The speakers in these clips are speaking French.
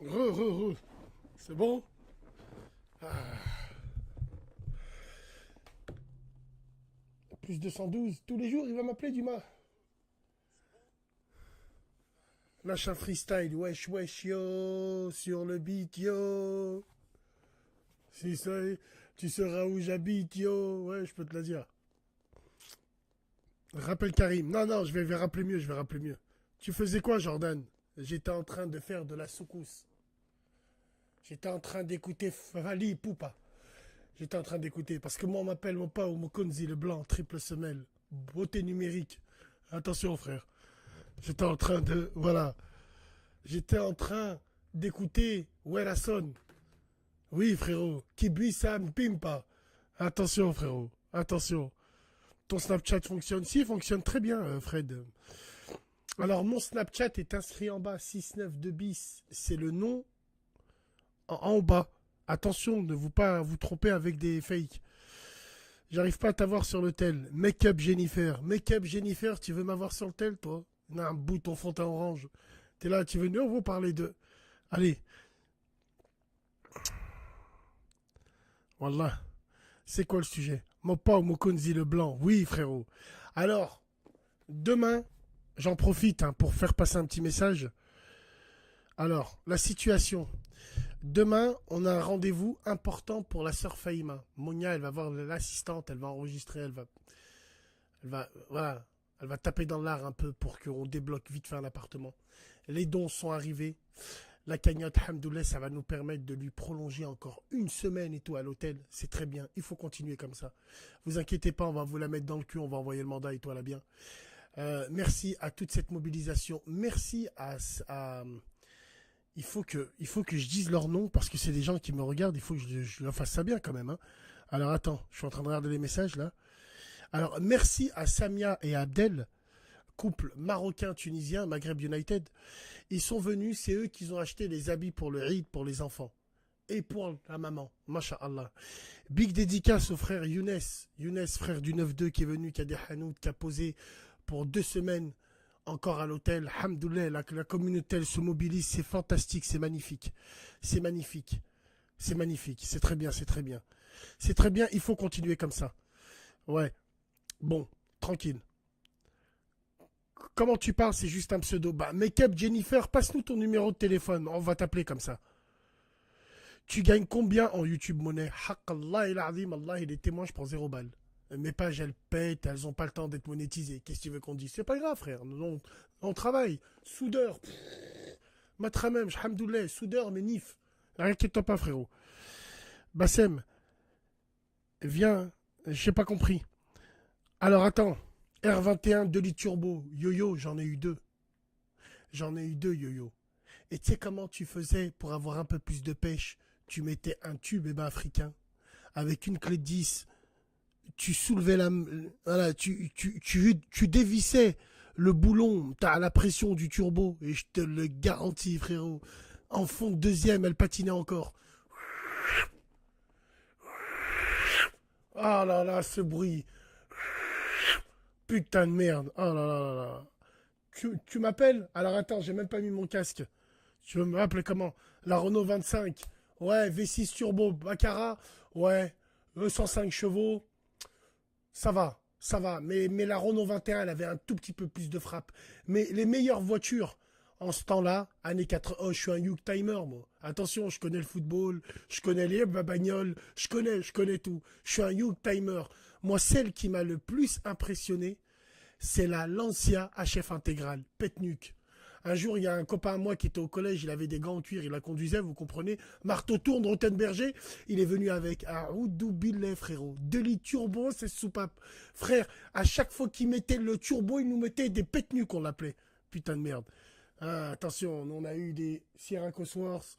Re. C'est bon? Plus 212. Tous les jours, il va m'appeler Dumas. Lâche un freestyle. Wesh, wesh, yo. Sur le beat, yo. Si ça, tu sauras où j'habite, yo. Ouais, je peux te le dire. Rappelle Karim. Non, je vais rappeler mieux, je vais rappeler mieux. Tu faisais quoi, Jordan? J'étais en train de faire de la soukous. J'étais en train d'écouter Fali Poupa. J'étais en train d'écouter. Parce que moi, on m'appelle mon pas ou mon Konzi le blanc, triple semelle. Beauté numérique. Attention, frère. J'étais en train de. Voilà. J'étais en train d'écouter Werason. Oui, frérot. Kibui Sam Pimpa. Attention, frérot. Attention. Ton Snapchat fonctionne. Si, il fonctionne très bien, Fred. Alors, mon Snapchat est inscrit en bas. 692 bis. C'est le nom en bas. Attention, ne vous pas vous tromper avec des fakes. J'arrive pas à t'avoir sur le tel. Make-up Jennifer. Make-up Jennifer, tu veux m'avoir sur le tel, toi? On a un bouton fond teint orange. T'es là, tu veux nous vous parler de. Allez. Voilà. C'est quoi le sujet? Mopa ou Mokonzi le blanc? Oui, frérot. Alors, demain, j'en profite pour faire passer un petit message. Alors, la situation. Demain, on a un rendez-vous important pour la sœur Faïma. Monia, elle va voir l'assistante, elle va enregistrer, voilà, elle va taper dans l'art un peu pour qu'on débloque vite fait un appartement. Les dons sont arrivés. La cagnotte, hamdoulilah, ça va nous permettre de lui prolonger encore une semaine et tout à l'hôtel. C'est très bien. Il faut continuer comme ça. Vous inquiétez pas, on va vous la mettre dans le cul, on va envoyer le mandat et tout à la bien. Merci à toute cette mobilisation. Merci à il faut que je dise leur nom parce que c'est des gens qui me regardent. Il faut que je leur fasse ça bien quand même. Hein. Alors attends, je suis en train de regarder les messages là. Alors merci à Samia et à Abdel, couple marocain-tunisien, Maghreb United. Ils sont venus, c'est eux qui ont acheté les habits pour le Eid pour les enfants. Et pour la maman, masha'Allah. Big dédicace au frère Younes. Younes, frère du 9-2 qui est venu, qui a des hanout, qui a posé pour 2 semaines encore à l'hôtel. Hamdoulilah, la communauté elle se mobilise, c'est fantastique, c'est magnifique. C'est magnifique. C'est magnifique, c'est très bien, c'est très bien. C'est très bien, il faut continuer comme ça. Ouais. Bon, tranquille. Comment tu parles, c'est juste un pseudo. Bah, make-up Jennifer, passe-nous ton numéro de téléphone, on va t'appeler comme ça. Tu gagnes combien en YouTube monnaie? Haqallah il azim, Allah il est témoin, je prends 0 balles. Mes pages elles pètent, elles ont pas le temps d'être monétisées. Qu'est-ce que tu veux qu'on dise? C'est pas grave frère, on travaille. Soudeur, matramem, hamdoulilah, soudeur mais nif. Inquiète-toi pas frérot. Bassem, viens, j'ai pas compris. Alors attends, R21 2 litres turbo, yo-yo, j'en ai eu 2. J'en ai eu 2 yo-yo. Et tu sais comment tu faisais pour avoir un peu plus de pêche? Tu mettais un tube africain avec une clé de 10. Tu soulevais la. Voilà, tu dévissais le boulon à la pression du turbo. Et je te le garantis, frérot. En fond de deuxième, elle patinait encore. Ah là là, ce bruit. Putain de merde. Oh là là là là. Tu m'appelles? Alors attends, j'ai même pas mis mon casque. Tu veux me rappeler comment? La Renault 25. Ouais, V6 turbo, Baccarat. Ouais, 105 chevaux. Ça va, ça va. Mais la Renault 21, elle avait un tout petit peu plus de frappe. Mais les meilleures voitures en ce temps-là, années 80, oh, je suis un Young Timer, moi. Attention, je connais le football, je connais les bagnoles, je connais tout. Je suis un Young Timer. Moi, celle qui m'a le plus impressionné, c'est la Lancia HF intégrale, Petnuc. Un jour, il y a un copain à moi qui était au collège, il avait des gants en cuir, il la conduisait, vous comprenez. Marteau tourne, Rottenberger, il est venu avec un Oudou Billet, frérot. 2 litres turbo, c'est soupape. Frère, à chaque fois qu'il mettait le turbo, il nous mettait des Petnuc, on l'appelait. Putain de merde. Ah, attention, on a eu des Sierra Cosworth,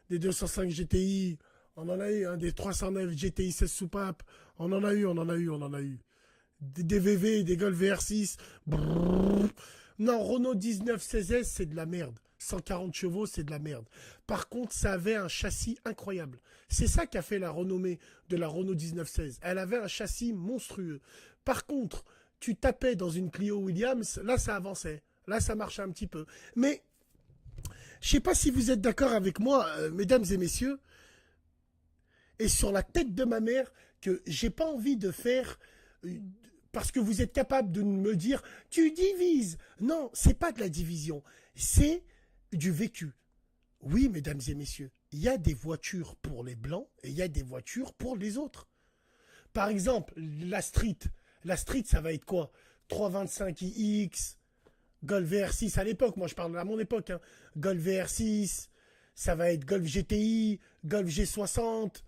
des 205 GTI, on en a eu des 309 GTI 16 soupapes, on en a eu. Des VV, des Golf VR6. Brrr. Non, Renault 19 16S, c'est de la merde. 140 chevaux, c'est de la merde. Par contre, ça avait un châssis incroyable. C'est ça qui a fait la renommée de la Renault 1916. Elle avait un châssis monstrueux. Par contre, tu tapais dans une Clio Williams, là ça avançait. Là ça marchait un petit peu. Mais Je sais pas si vous êtes d'accord avec moi, mesdames et messieurs, et sur la tête de ma mère, que j'ai pas envie de faire parce que vous êtes capable de me dire tu divises. Non, c'est pas de la division, c'est du vécu. Oui, mesdames et messieurs, il y a des voitures pour les blancs et il y a des voitures pour les autres. Par exemple, la street. La street, ça va être quoi? 325iX, Golf VR6 à l'époque, moi je parle à mon époque, hein. Golf VR6, ça va être Golf GTI, Golf G60,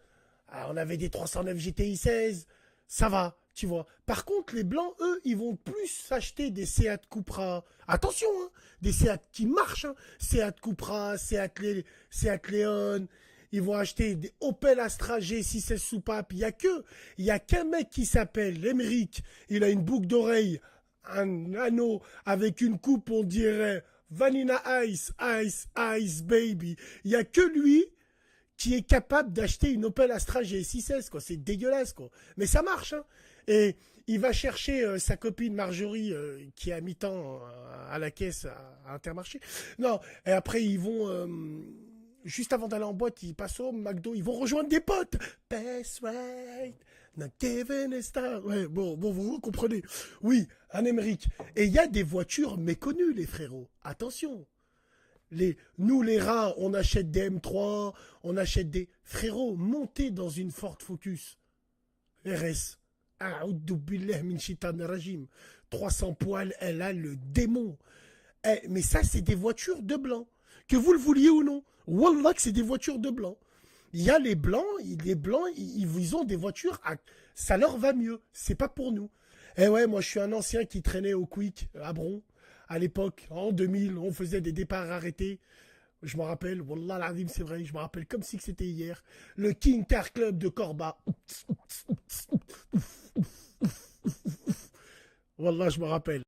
ah, on avait des 309 GTI 16, ça va, tu vois. Par contre, les blancs, eux, ils vont plus s'acheter des Seat Cupra. Attention, hein, des Seat qui marchent, hein. Seat Cupra, Seat Leon. Ils vont acheter des Opel Astra G6S soupape. Il y a qu'un mec qui s'appelle Emeric. Il a une boucle d'oreille, un anneau avec une coupe, on dirait Vanilla Ice, Ice, Ice Baby. Il y a que lui qui est capable d'acheter une Opel Astra G6S, quoi. C'est dégueulasse, quoi. Mais ça marche, hein. Et il va chercher sa copine Marjorie, qui est à mi-temps à la caisse à Intermarché. Non, et après, ils vont... juste avant d'aller en boîte, ils passent au McDo, ils vont rejoindre des potes. Best right, not given a star. Ouais, bon, vous comprenez. Oui, un Émeric. Et il y a des voitures méconnues, les frérots. Attention. Nous, les rats, on achète des M3, on achète des... Frérot, montez dans une Ford Focus. RS. A'oudoubillah min shaitan rajim. 300 poils, elle a le démon. Mais ça, c'est des voitures de blanc. Que vous le vouliez ou non. Wallah que c'est des voitures de blanc. Il y a les blancs, ils ont des voitures, ça leur va mieux. C'est pas pour nous. Eh ouais, moi, je suis un ancien qui traînait au Quick, à Bron. À l'époque, en 2000, on faisait des départs arrêtés. Je me rappelle, Wallah l'azim, c'est vrai, je me rappelle comme si c'était hier. Le King Car Club de Corba. Wallah, je me rappelle.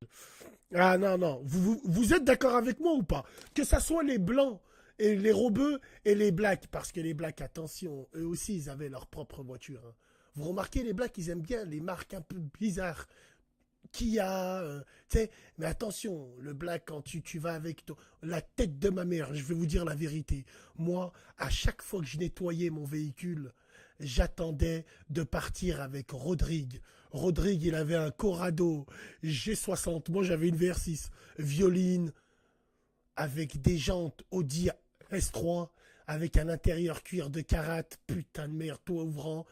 Ah non, non, vous êtes d'accord avec moi ou pas? Que ça soit les blancs et les robeux et les blacks, parce que les blacks, attention, eux aussi, ils avaient leur propre voiture. Hein. Vous remarquez, les blacks, ils aiment bien les marques un peu bizarres. Kia, tu sais, mais attention, le black, quand tu vas avec la tête de ma mère, je vais vous dire la vérité. Moi, à chaque fois que je nettoyais mon véhicule, j'attendais de partir avec Rodrigue. Rodrigue, il avait un Corrado G60, moi j'avais une VR6, violine, avec des jantes Audi S3, avec un intérieur cuir de Karat, putain de merde, toit ouvrant.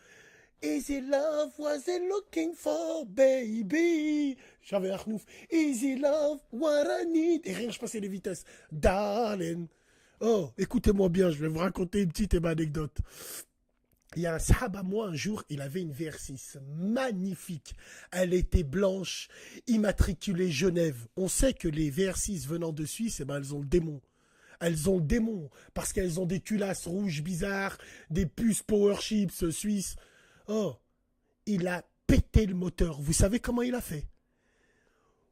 Easy love was it looking for, baby. J'avais un renouf. Easy love, what I need. Et rien, je passais les vitesses. Darling. Oh, écoutez-moi bien, je vais vous raconter une petite anecdote. Il y a un sahab à moi, un jour, il avait une VR6 magnifique. Elle était blanche, immatriculée Genève. On sait que les VR6 venant de Suisse, eh ben, elles ont le démon. Elles ont le démon, parce qu'elles ont des culasses rouges bizarres, des puces Power Chips suisses. Oh, il a pété le moteur. Vous savez comment il a fait?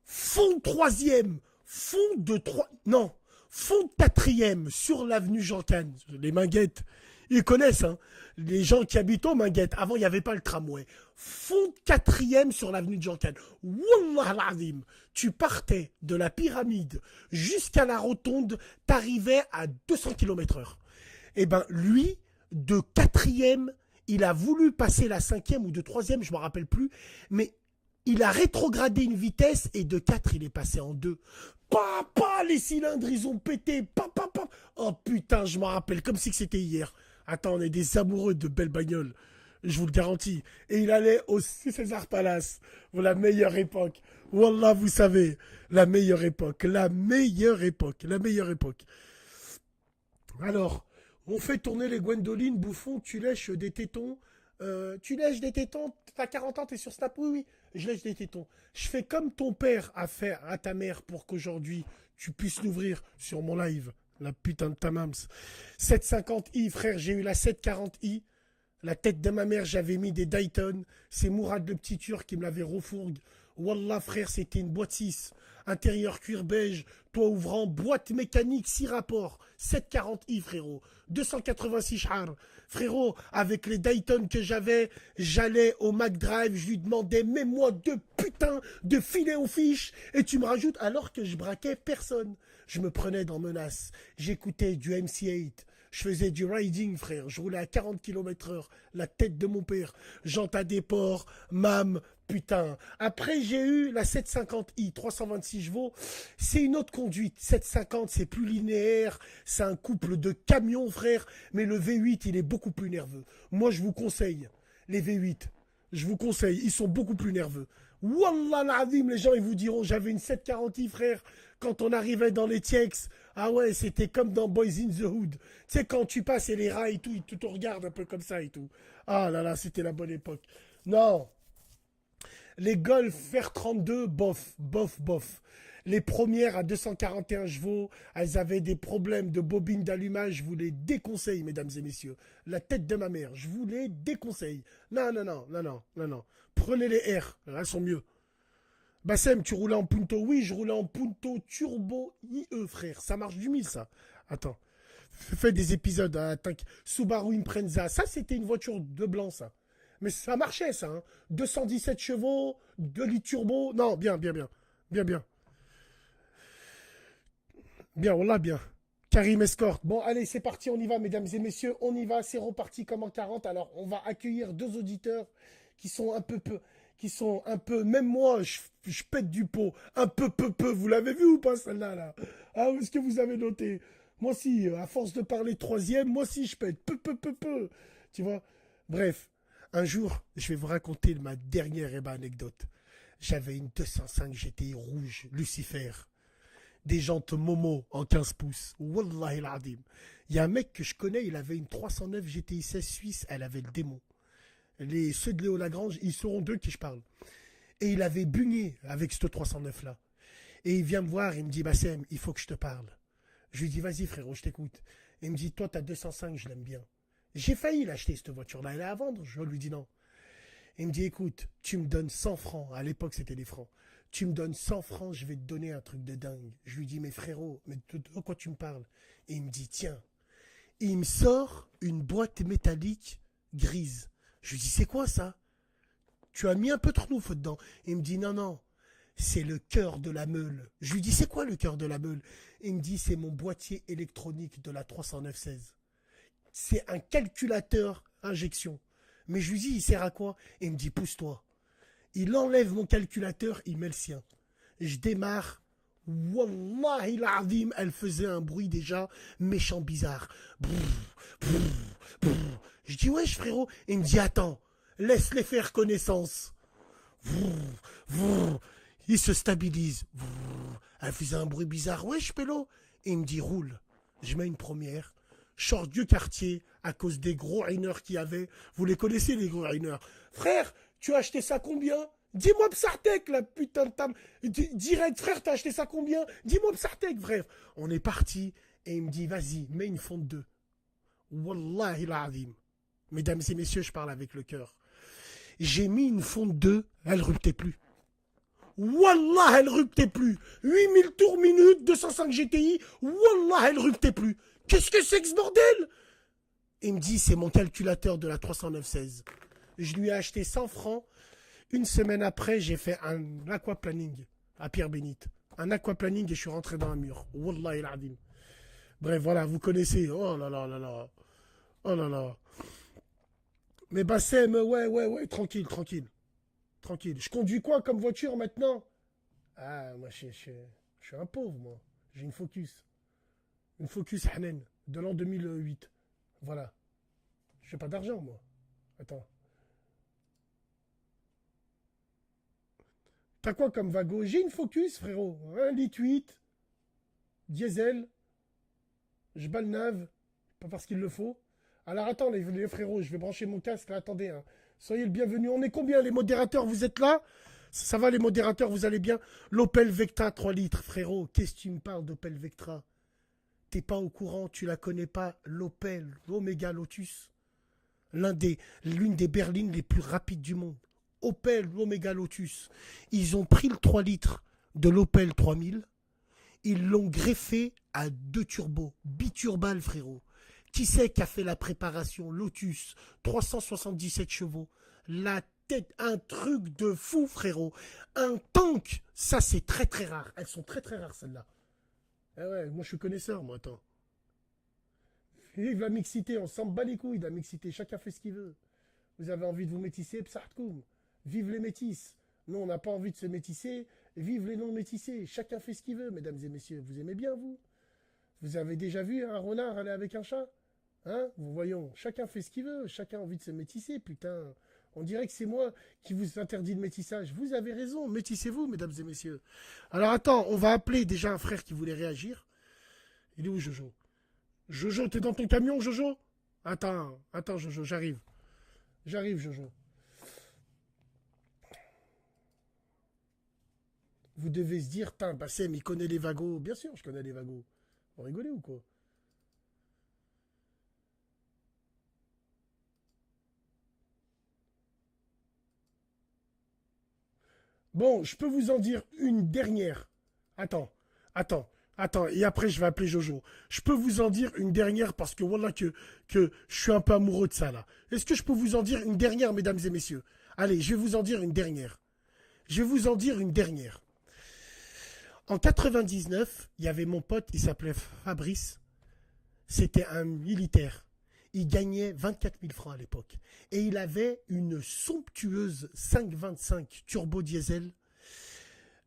Fond troisième, fond de trois, non, fond de quatrième sur l'avenue Jean-Cane. Les Minguettes, ils connaissent, hein. Les gens qui habitent aux Minguettes. Avant, il n'y avait pas le tramway. Fond de quatrième sur l'avenue de Jean-Cane. Wallah l'azim, tu partais de la pyramide jusqu'à la rotonde, t'arrivais à 200 km/h. Eh ben, lui, de quatrième, il a voulu passer la cinquième ou de troisième, je ne me rappelle plus, mais il a rétrogradé une vitesse et de 4, il est passé en 2. Papa, les cylindres, ils ont pété. Papa. Oh putain, je m'en rappelle comme si c'était hier. Attends, on est des amoureux de belles bagnoles. Je vous le garantis. Et il allait au César Palace. La meilleure époque. Wallah, vous savez, la meilleure époque. La meilleure époque. La meilleure époque. Alors... on fait tourner les Gwendoline, bouffon, tu lèches des tétons. Tu lèches des tétons, t'as 40 ans, t'es sur Snap. Oui, je lèche des tétons. Je fais comme ton père a fait à ta mère pour qu'aujourd'hui, tu puisses l'ouvrir sur mon live. La putain de ta mams. 750i, frère, j'ai eu la 740i. La tête de ma mère, j'avais mis des Dayton. C'est Mourad le petit turc qui me l'avait refourgue. Wallah, frère, c'était une boîte 6. Intérieur cuir beige, toit ouvrant, boîte mécanique, 6 rapports. 740i, frérot. 286 chars. Frérot, avec les Dayton que j'avais, j'allais au McDrive, je lui demandais, mets-moi 2 putains de filets aux fiches, et tu me rajoutes alors que je braquais personne. Je me prenais dans menace. J'écoutais du MC8. Je faisais du riding, frère. Je roulais à 40 km/h. La tête de mon père. Jante à déport. Mam. Putain. Après, j'ai eu la 750i, 326 chevaux. C'est une autre conduite. 750, c'est plus linéaire. C'est un couple de camions, frère. Mais le V8, il est beaucoup plus nerveux. Moi, je vous conseille les V8. Je vous conseille. Ils sont beaucoup plus nerveux. Wallah l'azim, les gens, ils vous diront, j'avais une 740i, frère. Quand on arrivait dans les TX, ah ouais, c'était comme dans Boys in the Hood. Tu sais, quand tu passes et les rats et tout, ils te regardent un peu comme ça et tout. Ah là là, c'était la bonne époque. Non. Les Golf R32, bof, bof, bof. Les premières à 241 chevaux, elles avaient des problèmes de bobine d'allumage. Je vous les déconseille, mesdames et messieurs. La tête de ma mère, je vous les déconseille. Non, non, non, non, non, non, non. Prenez les R, elles sont mieux. Bassem, tu roulais en Punto? Oui, je roulais en Punto Turbo IE, frère. Ça marche du mille, ça. Attends. Fais des épisodes. Hein, Subaru Impreza. Ça, c'était une voiture de blanc, ça. Mais ça marchait, ça. Hein. 217 chevaux, 2 litres turbo. Non, bien, bien, bien. Bien, bien. Bien, on l'a bien. Karim Escort. Bon, allez, c'est parti, on y va, mesdames et messieurs. On y va, c'est reparti comme en 40. Alors, on va accueillir deux auditeurs qui sont même moi, je pète du pot. Un peu. Vous l'avez vu ou pas, celle-là, là? Ah, est-ce que vous avez noté? Moi aussi, à force de parler troisième, moi aussi, je pète. Peu. Tu vois? Bref, un jour, je vais vous raconter ma dernière anecdote. J'avais une 205 GTI rouge, Lucifer. Des jantes Momo en 15 pouces. Wallahi l'adim. Il y a un mec que je connais, il avait une 309 GTI 16 suisse, elle avait le démon. Ceux de Léo Lagrange, ils seront d'eux qui je parle. Et il avait bugné avec ce 309 là. Et il vient me voir, il me dit, Bassem, il faut que je te parle. Je lui dis, vas-y frérot, je t'écoute. Il me dit, toi t'as 205, je l'aime bien. J'ai failli l'acheter cette voiture-là, elle est à vendre. Je lui dis non. Il me dit, écoute, tu me donnes 100 francs. À l'époque, c'était des francs. Tu me donnes 100 francs, je vais te donner un truc de dingue. Je lui dis, mais frérot, mais de quoi tu me parles? Et il me dit, tiens. Et il me sort une boîte métallique grise. Je lui dis, c'est quoi ça? Tu as mis un peu de trnouf dedans. Il me dit, non, c'est le cœur de la meule. Je lui dis, c'est quoi le cœur de la meule? Il me dit, c'est mon boîtier électronique de la 309-16. C'est un calculateur injection. Mais je lui dis, il sert à quoi? Il me dit, pousse-toi. Il enlève mon calculateur, il met le sien. Je démarre. Wallahi l'azim, elle faisait un bruit déjà méchant bizarre. Je dis, wesh frérot. Il me dit, attends, laisse-les faire connaissance. Il se stabilise. Elle faisait un bruit bizarre. Wesh pélo. Il me dit, roule. Je mets une première. Je sors du quartier à cause des gros rainers qu'il y avait. Vous les connaissez, les gros rainers. Frère, tu as acheté ça combien? Dis-moi Psartek, la putain de table. Direct, frère, t'as acheté ça combien? Dis-moi Psartek, frère. On est parti et il me dit, vas-y, mets une fonte 2. Wallahi l'azim. Mesdames et messieurs, je parle avec le cœur. J'ai mis une fonte 2, elle ruptait plus. Wallah, elle ruptait plus. 8000 tours minute, 205 GTI. Wallah, elle ruptait plus. Qu'est-ce que c'est que ce bordel? Il me dit, c'est mon calculateur de la 309-16. Je lui ai acheté 100 francs. Une semaine après, j'ai fait un aquaplaning à Pierre-Bénite. Un aquaplaning et je suis rentré dans un mur. Wallah el adim. Bref, voilà, vous connaissez. Oh là là là là. Oh là là. Mais Bassem, ouais, tranquille. Je conduis quoi comme voiture maintenant? Ah, moi, je suis un pauvre, moi. J'ai une Focus. Une Focus Hanen de l'an 2008. Voilà. Je n'ai pas d'argent, moi. Attends. T'as quoi comme Vago? J'ai une Focus, frérot. 1,8 litre. Diesel. Je balnave. Pas parce qu'il le faut. Alors attends, les frérots, je vais brancher mon casque. Là, attendez. Hein. Soyez le bienvenu. On est combien, les modérateurs? Vous êtes là? Ça va, les modérateurs? Vous allez bien? L'Opel Vectra 3 litres, frérot. Qu'est-ce que tu me parles d'Opel Vectra? T'es pas au courant, tu la connais pas? L'Opel, l'Omega Lotus. L'une des berlines les plus rapides du monde. Opel, l'Omega Lotus. Ils ont pris le 3 litres de l'Opel 3000. Ils l'ont greffé à 2 turbos. Biturbal, frérot. Qui c'est qui a fait la préparation? Lotus, 377 chevaux. La tête, un truc de fou, frérot. Un tank, ça c'est très très rare. Elles sont très très rares, celles-là. Eh ouais, moi je suis connaisseur, moi, attends. Vive la mixité, on s'en bat les couilles de la mixité, chacun fait ce qu'il veut. Vous avez envie de vous métisser, psartkoum. Vive les métis. Nous, on n'a pas envie de se métisser, vive les non-métissés. Chacun fait ce qu'il veut, mesdames et messieurs. Vous aimez bien, vous? Vous avez déjà vu un renard aller avec un chat? Hein? Vous voyons, chacun fait ce qu'il veut, chacun a envie de se métisser, putain. On dirait que c'est moi qui vous interdis le métissage. Vous avez raison, métissez-vous, mesdames et messieurs. Alors attends, on va appeler déjà un frère qui voulait réagir. Il est où, Jojo? Jojo, t'es dans ton camion, Jojo? Attends, Jojo, j'arrive. J'arrive, Jojo. Vous devez se dire, tain, Bassem, il connaît les vagos. Bien sûr, je connais les vagos. Vous rigolez ou quoi? Bon, je peux vous en dire une dernière. Attends, attends, attends. Et après, je vais appeler Jojo. Je peux vous en dire une dernière parce que voilà que je suis un peu amoureux de ça là. Est-ce que je peux vous en dire une dernière, mesdames et messieurs? Allez, je vais vous en dire une dernière. Je vais vous en dire une dernière. En 99, il y avait mon pote, il s'appelait Fabrice. C'était un militaire. Il gagnait 24 000 francs à l'époque. Et il avait une somptueuse 525 turbo diesel,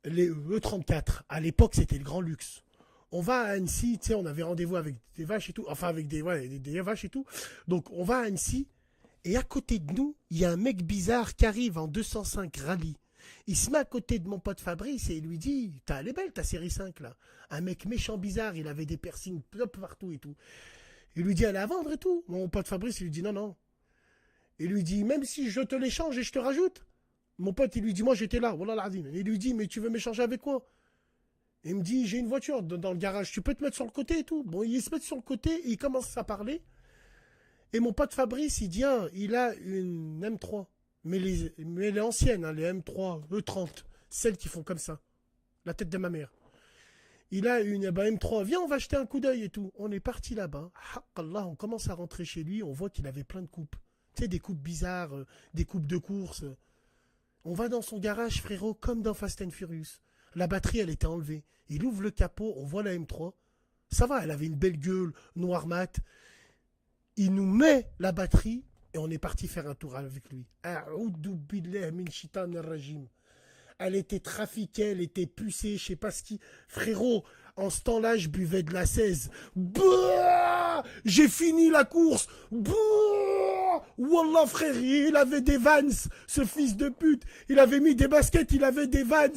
les E34. À l'époque, c'était le grand luxe. On va à Annecy, tu sais, on avait rendez-vous avec des vaches et tout. Enfin, avec des vaches et tout. Donc, on va à Annecy. Et à côté de nous, il y a un mec bizarre qui arrive en 205 rallye. Il se met à côté de mon pote Fabrice et il lui dit, elle est belle ta série 5 là. Un mec méchant bizarre, il avait des piercings partout et tout. Il lui dit, elle est à vendre et tout. Mon pote Fabrice, il lui dit, non, non. Il lui dit, même si je te l'échange et je te rajoute. Mon pote, il lui dit, moi j'étais là, voilà l'ardine. Il lui dit, mais tu veux m'échanger avec quoi? Il me dit, j'ai une voiture dans le garage, tu peux te mettre sur le côté et tout. Bon, il se met sur le côté et il commence à parler. Et mon pote Fabrice, il dit, ah, il a une M3. Mais les anciennes, hein, les M3, E30, celles qui font comme ça. La tête de ma mère. Il a une M3, viens, on va jeter un coup d'œil et tout. On est parti là-bas. Haqallah, on commence à rentrer chez lui, on voit qu'il avait plein de coupes. Tu sais, des coupes bizarres, des coupes de course. On va dans son garage, frérot, comme dans Fast and Furious. La batterie, elle était enlevée. Il ouvre le capot, on voit la M3. Ça va, elle avait une belle gueule, noir mat. Il nous met la batterie et on est parti faire un tour avec lui. A'oudou billah min shitan ar-rajim. Elle était trafiquée, elle était pucée, je sais pas ce qui. Frérot, en ce temps-là, je buvais de la 16. Bah, j'ai fini la course. Bah, Wallah, frère, il avait des Vans, ce fils de pute. Il avait mis des baskets, il avait des Vans.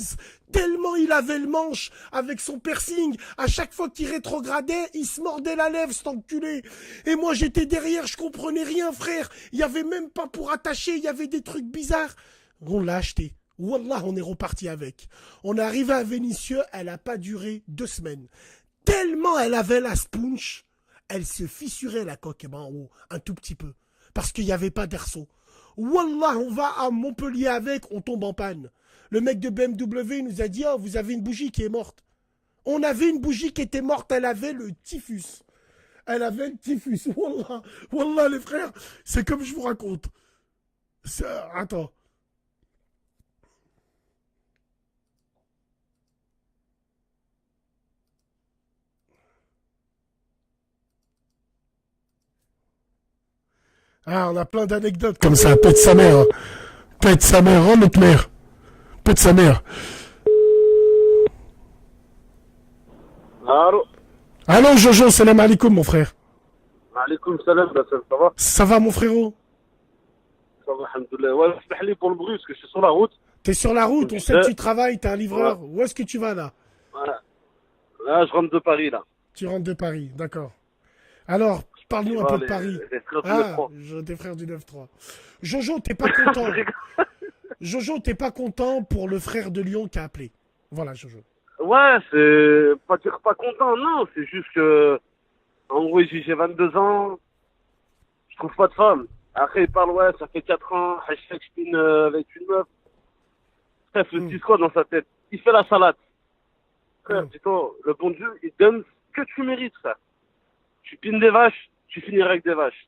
Tellement il avait le manche avec son piercing. À chaque fois qu'il rétrogradait, il se mordait la lèvre, cet enculé. Et moi, j'étais derrière, je comprenais rien, frère. Il y avait même pas pour attacher, il y avait des trucs bizarres. On l'a acheté. Wallah, on est reparti avec. On est arrivé à Vénissieux, elle n'a pas duré 2 semaines. Tellement elle avait la sponge, elle se fissurait la coque en haut, un tout petit peu. Parce qu'il n'y avait pas d'airsaut. Wallah, on va à Montpellier avec, on tombe en panne. Le mec de BMW nous a dit, oh, vous avez une bougie qui est morte. On avait une bougie qui était morte, elle avait le typhus. Elle avait le typhus, Wallah. Wallah, les frères, c'est comme je vous raconte. Attends. Ah, on a plein d'anecdotes comme ça. Pète sa mère. Hein. Pète sa mère, oh notre mère. Pète sa mère. Allô. Allô Jojo, salam alaikum mon frère. Alaikum salam, Bassem, ça va? Ça va mon frérot? Ça va, alhamdoulilah. Ouais, je suis pour le bruit parce que je suis sur la route. T'es sur la route, on sait que tu travailles, t'es un livreur. Ouais. Où est-ce que tu vas là? Voilà. Là, je rentre de Paris, là. Tu rentres de Paris, d'accord. Alors, parle-nous un peu de Paris. Les frères du Ah, 9-3. des frères du 9-3. Jojo, t'es pas content. Jojo, t'es pas content pour le frère de Lyon qui a appelé. Voilà, Jojo. Ouais, c'est pas dire pas content, non. C'est juste que, en gros, j'ai 22 ans. Je trouve pas de femme. Après, il parle, ouais, ça fait 4 ans. Hashtag spin avec une meuf. Bref, le petit quoi dans sa tête. Il fait la salade. Frère, dis-toi, le bon Dieu, il donne ce que tu mérites, frère. Tu pines des vaches, tu finiras avec des vaches.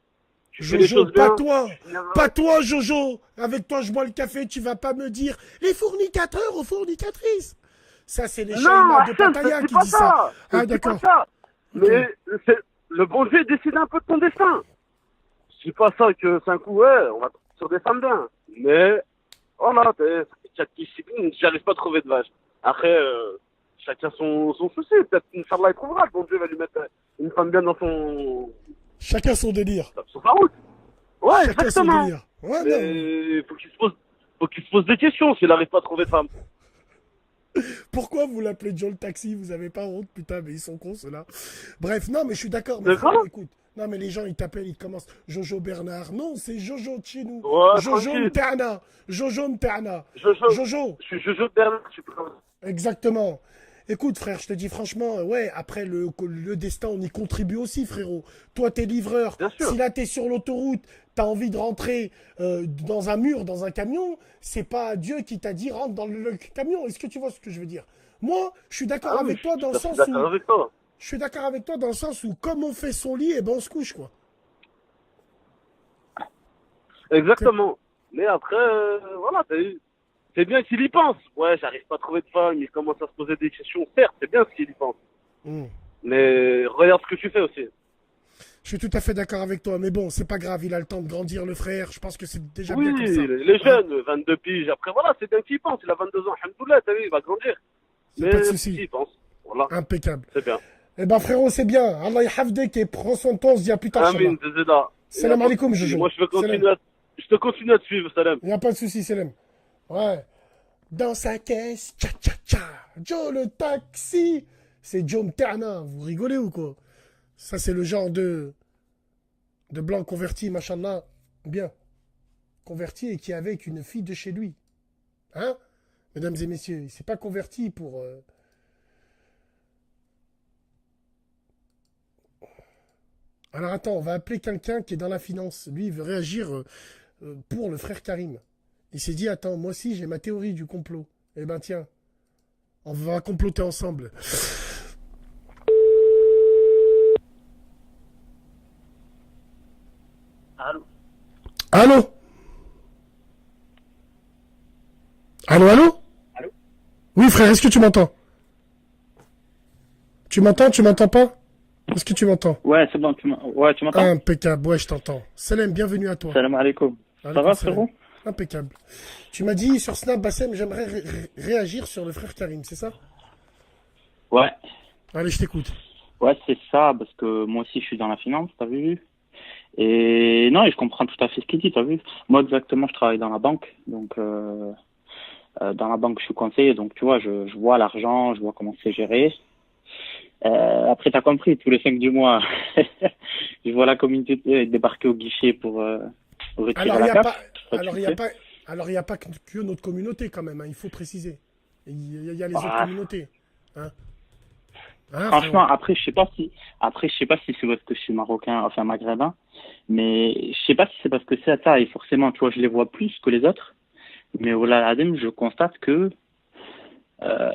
Tu fais les Jojo, choses pas bien, toi. tu finiras- Pas toi, Jojo. Avec toi, je bois le café, tu vas pas me dire les fournicateurs aux fournicatrices. Ça, c'est les Non, Shaïmas de Hassan, Pattaya c'est qui pas disent ça. ça. Ah, C'est pas d'accord. ça. Ok. Mais le bon Dieu décide un peu de ton destin. Je dis pas ça que c'est un coup, ouais, on va sur des femmes bien. Mais, voilà, ça fait 4 disciplines, j'arrive pas à trouver de vache. Après, chacun son souci. Peut-être qu'Inch'Allah, il trouvera. Le bon Dieu va lui mettre une femme bien dans Chacun son délire. sur sa route. Ouais, Chacun son exactement. délire. Ouais, non. Mais faut qu'il se pose des questions s'il n'arrive pas à trouver de femme. Pourquoi vous l'appelez Joe le taxi? Vous avez pas honte, putain, mais ils sont cons, ceux-là. Bref, non, mais je suis d'accord. Mais D'accord. frérot, écoute. Non, mais les gens, ils t'appellent, ils commencent. Jojo Bernard. Non, c'est Jojo de chez nous. Ouais, Jojo tranquille. Mtana. Jojo Mtana. Jojo. Jojo. Je suis Jojo de Bernard, je suis pas... Exactement. Écoute, frère, je te dis franchement, ouais, après le destin, on y contribue aussi, frérot. Toi, t'es livreur. Bien sûr. Si là, t'es sur l'autoroute, t'as envie de rentrer dans un mur, dans un camion, c'est pas Dieu qui t'a dit rentre dans le camion. Est-ce que tu vois ce que je veux dire? Moi, je suis d'accord Ah oui, avec toi dans le je suis sens d'accord où... avec toi. Je suis d'accord avec toi dans le sens où, comme on fait son lit, eh ben on se couche, quoi. Exactement. Mais après, voilà, c'est bien qu'il y pense. Ouais, j'arrive pas à trouver de femme, il commence à se poser des questions. Certes, c'est bien ce qu'il y pense. Hmm. Mais regarde ce que tu fais aussi. Je suis tout à fait d'accord avec toi, mais bon, c'est pas grave, il a le temps de grandir, le frère. Je pense que c'est déjà Oui, bien comme ça. les jeunes, 22 piges. Après, voilà, c'est bien qu'il y pense. Il a 22 ans. Alhamdoulilah, t'as vu, il va grandir. Y a Mais pas de souci. il pense. Voilà, Impeccable. c'est bien. Eh ben, frérot, c'est bien. Allah yahfdek et prends soin de toi, on se dit à plus tard, Amin, Inch'Allah. Zézéda. Salam alaikum, Jojo. Moi, Salam. je te continue à te suivre, salam. Il n'y a pas de souci, Salam. Ouais. Dans sa caisse, tcha tcha tcha. Joe le taxi. C'est Joe Mterna. Vous rigolez ou quoi? Ça, c'est le genre de blanc converti, machallah. Bien. Converti et qui est avec une fille de chez lui. Hein? Mesdames et messieurs, il s'est pas converti pour... Alors attends, on va appeler quelqu'un qui est dans la finance. Lui, il veut réagir pour le frère Karim. Il s'est dit, attends, moi aussi j'ai ma théorie du complot. Eh ben tiens, on va comploter ensemble. Allô? Allô? Allô, allô? Allô? Oui frère, est-ce que tu m'entends? Tu m'entends, tu m'entends pas? Est-ce que tu m'entends? Ouais, c'est bon, tu m'entends? Impeccable, ouais, je t'entends. Salam, bienvenue à toi. Salam alaikum. Ça Alaikum va, salam. frérot? Impeccable. Tu m'as dit sur Snap, Bassem, j'aimerais réagir sur le frère Karim, c'est ça? Ouais, Allez, je t'écoute. ouais, c'est ça, parce que moi aussi, je suis dans la finance, t'as vu? Et non, et je comprends tout à fait ce qu'il dit, t'as vu? Moi, exactement, je travaille dans la banque, donc dans la banque, je suis conseiller, donc tu vois, je vois l'argent, je vois comment c'est géré. Après, t'as compris, tous les 5 du mois, je vois la communauté débarquer au guichet pour retirer Alors, il la n'y a carte. pas, Toi, alors, tu il y a sais. pas, alors, il y a pas que notre communauté quand même, hein, il faut préciser. Il y a les autres Ah. communautés. Hein. Hein, Franchement, frérot. après, je sais pas si c'est parce que je suis marocain, enfin maghrébin, mais je sais pas si c'est parce que c'est ça, et forcément, tu vois, je les vois plus que les autres, mais au Adem, je constate euh,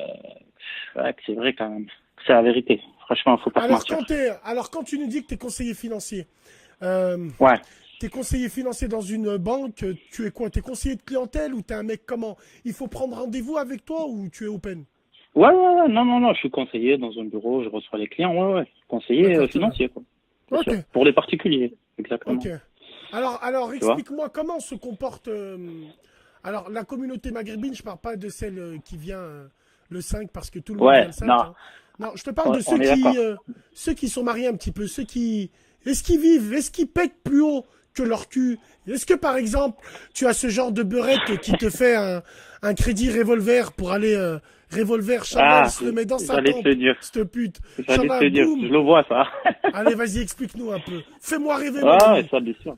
que c'est vrai quand même, que c'est la vérité. Franchement, faut pas se mentir. Alors, quand tu nous dis que tu es conseiller financier, euh, Ouais. tu es conseiller financier dans une banque, tu es quoi? Tu es conseiller de clientèle ou tu es un mec comment? Il faut prendre rendez-vous avec toi ou tu es open? Ouais, non, je suis conseiller dans un bureau, je reçois les clients, ouais, conseiller D'accord, très financier, quoi. Bien Ok, sûr. Pour les particuliers, exactement. ok. Alors Tu vois? explique-moi comment se comporte. Alors, la communauté maghrébine, je parle pas de celle qui vient le 5 parce que tout le monde vient Ouais, le 5. non, Hein. Non, je te parle de on est d'accord. ceux qui sont mariés un petit peu, ceux qui, est-ce qu'ils vivent, est-ce qu'ils pètent plus haut que leur cul? Est-ce que par exemple, tu as ce genre de beurette qui te fait un crédit revolver pour aller revolver Chanel, Ah, se le met dans sa j'allais tempe, te dire, cette pute. j'allais te Chanel, dire, boum. je le vois, ça. Allez, vas-y, explique-nous un peu. Fais-moi rêver, mon Ah, ami. ouais, ça, bien sûr.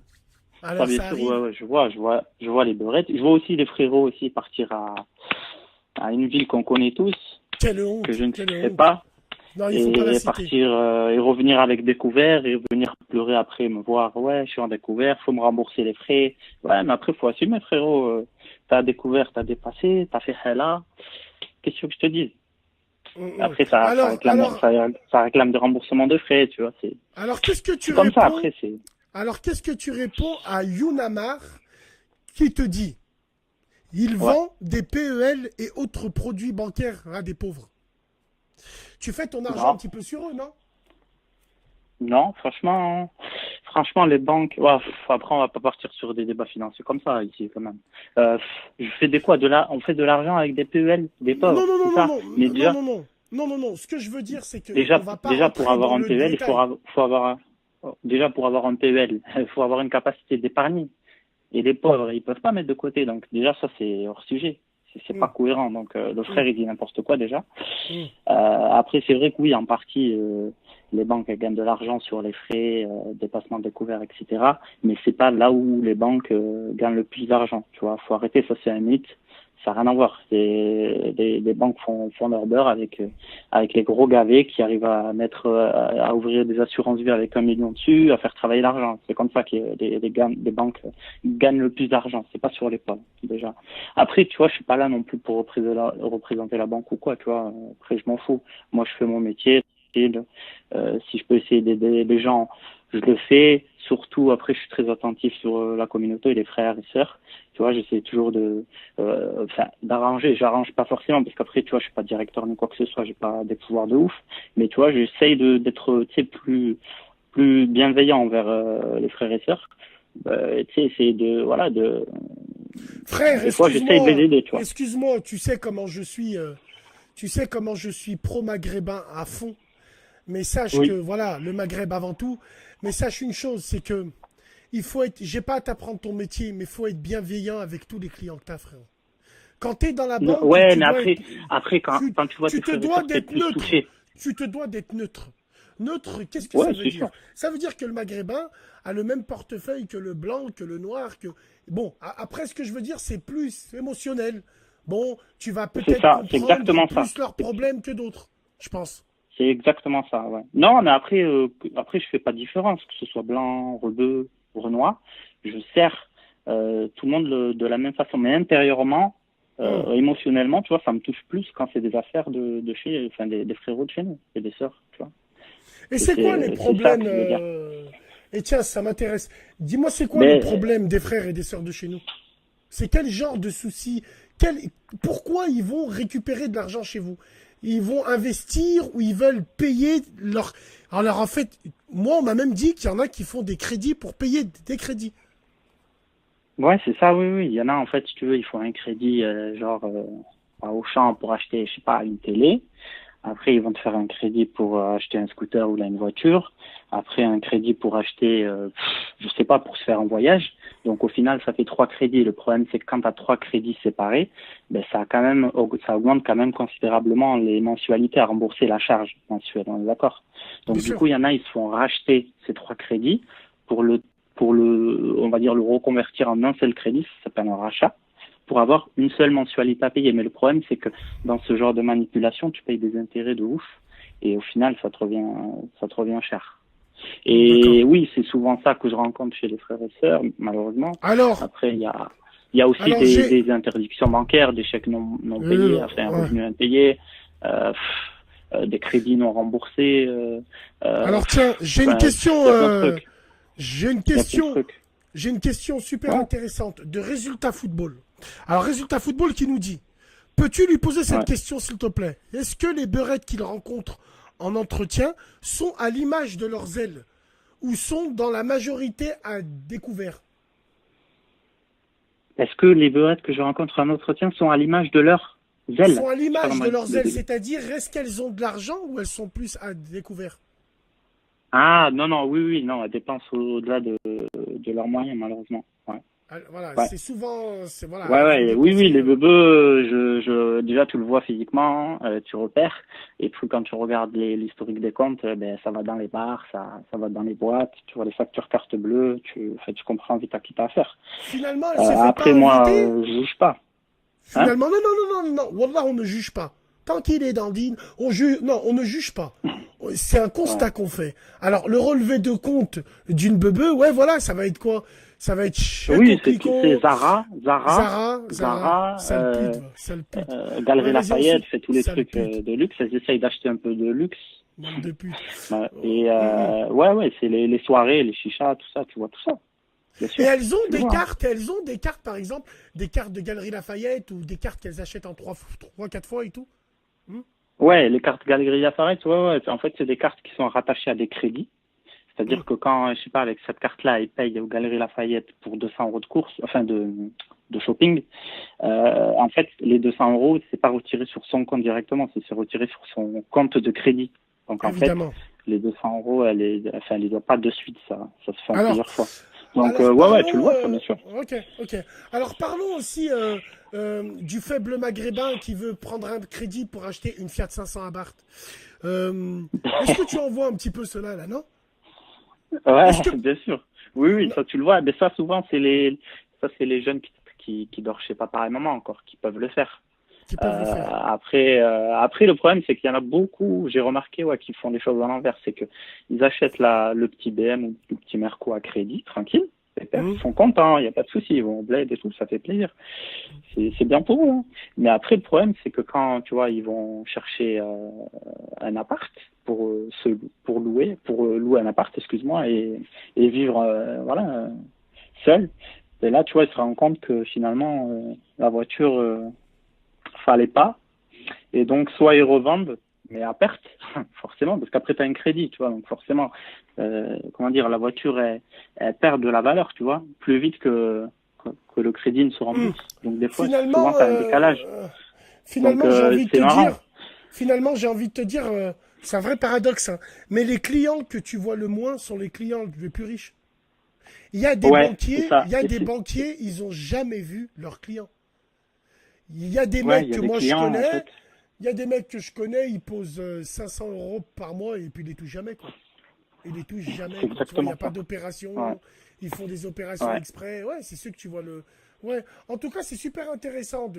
Ça, Alors, bien ça sûr, arrive. ouais, je vois les beurettes. Je vois aussi les frérots aussi partir à une ville qu'on connaît tous, Quelle honte, que je ne quelle citerai honte. pas, Non, il faut pas la et citer. partir, et revenir avec des couverts, et venir pleurer après, me voir, ouais, je suis en découvert, faut me rembourser les frais. Ouais, mais après, faut assumer, frérot. T'as découvert, t'as dépassé, t'as fait hella. Qu'est-ce que je te dis? Après, ça réclame des remboursements de frais, tu vois, Alors, qu'est-ce que tu c'est comme ça, réponds? après, c'est... Alors, qu'est-ce que tu réponds à Younamar qui te dit, Il Ouais. vend des PEL et autres produits bancaires à des pauvres. Tu fais ton argent un Non, petit peu sur eux, non? non, franchement, les banques, ouais, après, on va pas partir sur des débats financiers comme ça, ici, quand même. Je fais des quoi? On fait de l'argent avec des PEL, des Non, pauvres, non, c'est non, non, ça? non, Mais non, déjà, non, non, non, non, non. Ce que je veux dire, c'est que on déjà, va pas déjà, pour rentrer avoir dans un le PEL, détail. déjà, pour avoir un PEL, il faut avoir une capacité d'épargne. Et les pauvres, ils peuvent pas mettre de côté. Donc, déjà, ça, c'est hors sujet. C'est pas Hum, cohérent. Donc, le hum, frère, il dit n'importe quoi, déjà. hum. Après, c'est vrai que oui, en partie, les banques elles gagnent de l'argent sur les frais, dépassement découvert, etc. Mais c'est pas là où les banques gagnent le plus d'argent. Tu vois, faut arrêter, ça c'est un mythe. Ça n'a rien à voir. Les banques font leur beurre avec les gros gavets qui arrivent à à ouvrir des assurances vie avec 1 million dessus, à faire travailler l'argent. C'est comme ça que les banques gagnent le plus d'argent. C'est pas sur les pauvres, déjà. Après, tu vois, je suis pas là non plus pour représenter la banque ou quoi, tu vois. Après, je m'en fous. Moi, je fais mon métier. Si je peux essayer d'aider les gens, je le fais. Surtout, après, je suis très attentif sur la communauté et les frères et sœurs. Tu vois, j'essaie toujours d'arranger. J'arrange pas forcément parce qu'après, tu vois, je suis pas directeur ni quoi que ce soit. J'ai pas des pouvoirs de ouf. Mais tu vois, j'essaye d'être, tu sais, plus bienveillant envers les frères et sœurs. Tu sais, essayer Frère, des fois, j'essaye de les aider, tu vois. excuse-moi, tu sais comment je suis pro-maghrébin à fond. Mais sache que, Oui. voilà, le Maghreb avant tout. Mais sache une chose, c'est que j'ai pas à t'apprendre ton métier, mais il faut être bienveillant avec tous les clients que t'as, frère. Quand t'es dans la Non, banque, ouais, tu mais dois être, après, quand tu vois tu tes te frères et dois sœurs, t'es d'être plus neutre. touché. Tu te dois d'être neutre. Neutre, qu'est-ce que ça Ouais, veut c'est dire? sûr. Ça veut dire que le maghrébin a le même portefeuille que le blanc, que le noir, que... Bon, après, ce que je veux dire, c'est plus émotionnel. Bon, tu vas C'est peut-être ça, c'est comprendre exactement ça. plus leurs problèmes que d'autres, je pense. C'est exactement ça, ouais. Non, mais après, je fais pas de différence, que ce soit blanc, rebeu, renoir. Je sers tout le monde de la même façon, mais intérieurement, Hum. émotionnellement, tu vois, ça me touche plus quand c'est des affaires enfin, des frérots de chez nous et des sœurs, tu vois. Et Et c'est quoi les c'est ça que problèmes je veux dire. Et tiens, ça m'intéresse. Dis-moi, c'est quoi le Mais problème des frères et des sœurs de chez nous? C'est quel genre de souci? quel... Pourquoi ils vont récupérer de l'argent chez vous? Ils vont investir ou ils veulent payer leur... Alors en fait, moi on m'a même dit qu'il y en a qui font des crédits pour payer des crédits. ouais, c'est ça, oui, oui. Il y en a, en fait, si tu veux, il faut un crédit, à Auchan pour acheter, je sais pas, une télé. Après, ils vont te faire un crédit pour acheter un scooter ou là, une voiture. Après, un crédit pour acheter, je sais pas, pour se faire un voyage. Donc, au final, ça fait 3 crédits. Le problème, c'est que quand tu as 3 crédits séparés, ben, ça augmente quand même considérablement les mensualités à rembourser la charge mensuelle. On est d'accord? Bien Donc, du sûr. coup, il y en a, ils se font racheter ces 3 crédits pour on va dire, le reconvertir en un seul crédit. Ça s'appelle un rachat, pour avoir une seule mensualité à payer. Mais le problème, c'est que dans ce genre de manipulation, tu payes des intérêts de ouf et au final, ça te revient cher. D'accord. Et oui, c'est souvent ça que je rencontre chez les frères et sœurs, malheureusement. Alors, Après, il y a aussi alors j'ai... des interdictions bancaires, des chèques non payés, enfin, un ouais. revenu impayé, des crédits non remboursés, Alors tiens, enfin, il y a plein de trucs. j'ai une Il y a plein de question, trucs. j'ai une question super Ouais, intéressante de Résultat Football. Alors Résultat Football qui nous dit, peux-tu lui poser cette ouais. question s'il te plaît? Est-ce que les beurettes qu'il rencontre en entretien sont à l'image de leurs ailes ou sont dans la majorité à découvert? Est-ce que les beurettes que je rencontre en entretien sont à l'image de leurs ailes? Sont à J'ai pas l'image de compris leurs le ailes, début. c'est-à-dire est-ce qu'elles ont de l'argent ou elles sont plus à découvert? Ah, non, non, oui, oui, non, elles dépensent au-delà de leurs moyens, malheureusement. Ouais, Voilà, ouais. c'est souvent, c'est voilà, Ouais, elles vont ouais, oui, oui, dépenser. les bebeux, déjà, tu le vois physiquement, tu repères. Et puis, quand tu regardes l'historique des comptes, ben, ça va dans les bars, ça va dans les boîtes, tu vois les factures carte bleue, enfin, tu comprends vite à qui t'as affaire. Finalement, elle s'est fait pas Après, moi, inviter. je juge pas. Hein? Finalement, non, non, non, non, non. Wallah, on ne juge pas. Tant qu'il est dandine, non, on ne juge pas. C'est un Ouais. constat qu'on fait. Alors, le relevé de compte d'une bebeu, ouais, voilà, ça va être quoi? Ça va être chèque au Oui, c'est cliquot, Zara, Zara, sale pute, va, sale pute. Galeries Ouais, vas-y, Lafayette ensuite. fait tous les Sale trucs pute, de luxe. Elles essayent d'acheter un peu de luxe. bande de pute. Ouais. Et Hum, hum. ouais, ouais, c'est les soirées, les chichas, tout ça, tu vois tout ça. bien Et sûr. Tu le vois, hein. elles ont des cartes, par exemple, des cartes de Galerie Lafayette ou des cartes qu'elles achètent en 4 fois et tout. Hmm. Ouais, les cartes Galerie Lafayette, ouais. En fait, c'est des cartes qui sont rattachées à des crédits. Hmm. C'est-à-dire que quand, je sais pas, avec cette carte-là, ils payent aux Galeries Lafayette pour 200 euros de course, enfin de shopping, en fait, les 200 euros, c'est pas retiré sur son compte directement, c'est retiré sur son compte de crédit. Donc, en fait, Évidemment. les 200 euros, elle les doit pas de suite, ça se fait en Alors, plusieurs fois. Donc, alors ouais, tu le parlons. vois, ça, bien sûr. Ok, ok. Alors parlons aussi du faible maghrébin qui veut prendre un crédit pour acheter une Fiat 500 Abarth. Euh, Est-ce que tu en vois un petit peu cela là, non? Ouais, Est-ce que bien sûr. Oui, ça, tu le vois. Mais ça, souvent, c'est les jeunes qui dorment chez papa et maman encore, qui peuvent le faire. qui peuvent le faire? Après, le problème, c'est qu'il y en a beaucoup, j'ai remarqué, ouais, qui font des choses à l'envers. C'est que ils achètent le petit BM ou le petit Merco à crédit, tranquille. Hmm. Ils sont contents, il n'y a pas de souci, ils vont au bled et tout, ça fait plaisir. C'est bien pour eux, hein. Mais après, le problème, c'est que quand, tu vois, ils vont chercher un appart pour louer un appart, excuse-moi, et vivre, voilà, seul. Et là, tu vois, ils se rendent compte que finalement, la voiture, fallait pas. Et donc, soit ils revendent, mais à perte, forcément, parce qu'après, tu as un crédit, tu vois. Donc, forcément, comment dire, la voiture, elle perd de la valeur, tu vois, plus vite que le crédit ne se Hmm. rembourse. Donc, des fois, souvent, Finalement, tu as un décalage. Donc, finalement, j'ai envie de te c'est marrant. dire, finalement, j'ai envie de te dire, c'est un vrai paradoxe, hein, mais les clients que tu vois le moins sont les clients les plus riches. Ouais, c'est Il ça. y a des banquiers, ils ont jamais vu leurs clients. Il y a des Ouais, mecs il y a que des moi je clients, en connais, fait. il y a des mecs que je connais, ils posent 500 euros par mois et puis ils les touchent jamais, quoi. Ils les touchent C'est jamais, quoi. Tu vois, il n'y exactement a pas ça. Ouais, d'opération, ils font des opérations ouais. exprès. Ouais, c'est ceux que tu vois le. Ouais, en tout cas, c'est super intéressant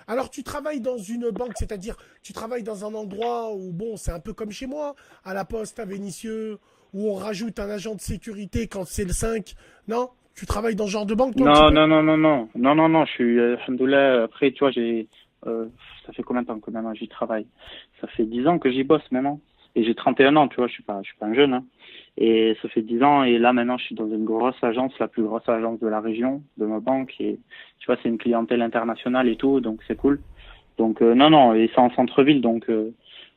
Alors, tu travailles dans une banque, c'est-à-dire, tu travailles dans un endroit où, bon, c'est un peu comme chez moi, à la Poste, à Vénissieux, où on rajoute un agent de sécurité quand c'est le 5. Non? Tu travailles dans ce genre de banque, toi, un petit Non, peu? non, non, non, non, non, non, non, je suis, alhamdoulilah, après, tu vois, euh, ça fait combien de temps que maintenant j'y travaille? Ça fait 10 ans que j'y bosse maintenant. Et j'ai 31 ans, tu vois, je suis pas un jeune, hein. Et ça fait 10 ans, et là, maintenant, je suis dans une grosse agence, la plus grosse agence de la région, de ma banque, et tu vois, c'est une clientèle internationale et tout, donc c'est cool. Donc, non, non, et c'est en centre-ville, donc,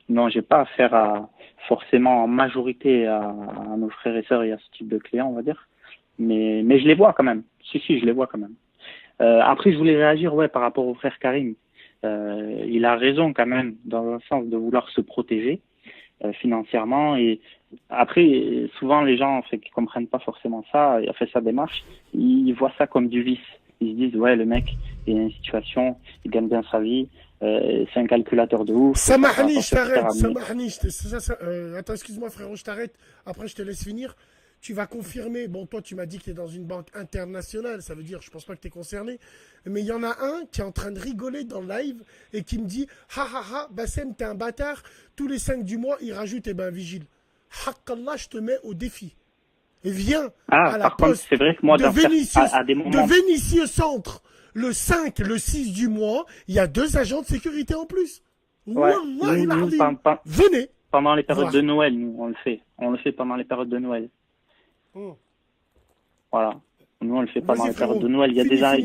non, j'ai pas affaire forcément en majorité à nos frères et sœurs et à ce type de clients, on va dire. Mais je les vois quand même. Si, je les vois quand même. Après, je voulais réagir, ouais, par rapport au frère Karim. Il a raison quand même dans le sens de vouloir se protéger financièrement. Et après, souvent les gens, en fait, qui comprennent pas forcément ça, il a fait sa démarche, ils voient ça comme du vice. Ils se disent, ouais, le mec, il a une situation, il gagne bien sa vie, c'est un calculateur de ouf, ça fait Samahni, je attention à ce qu'il t'arrête. ramène. Samahni, attends, excuse-moi, frérot, je t'arrête. Après, je te laisse finir. Tu vas confirmer. Bon, toi, tu m'as dit que tu es dans une banque internationale. Ça veut dire, je pense pas que tu es concerné. Mais il y en a un qui est en train de rigoler dans le live et qui me dit ha ha ha, Bassem, t'es un bâtard. Tous les 5 du mois, il rajoute, eh ben, vigile. Hakallah, je te mets au défi. Et viens Ah, à la par contre, poste c'est vrai que moi, à des De moments, Vénissieux Centre. Le 5, le 6 du mois, il y a 2 agents de sécurité en plus. ouais, Wallahi nous, l'azim. Venez pendant les périodes voir. de Noël, nous, on le fait. On le fait pendant les périodes de Noël. Hmm. Voilà. Nous, on le fait pas dans Vas-y, les périodes frérot. de Noël. Il y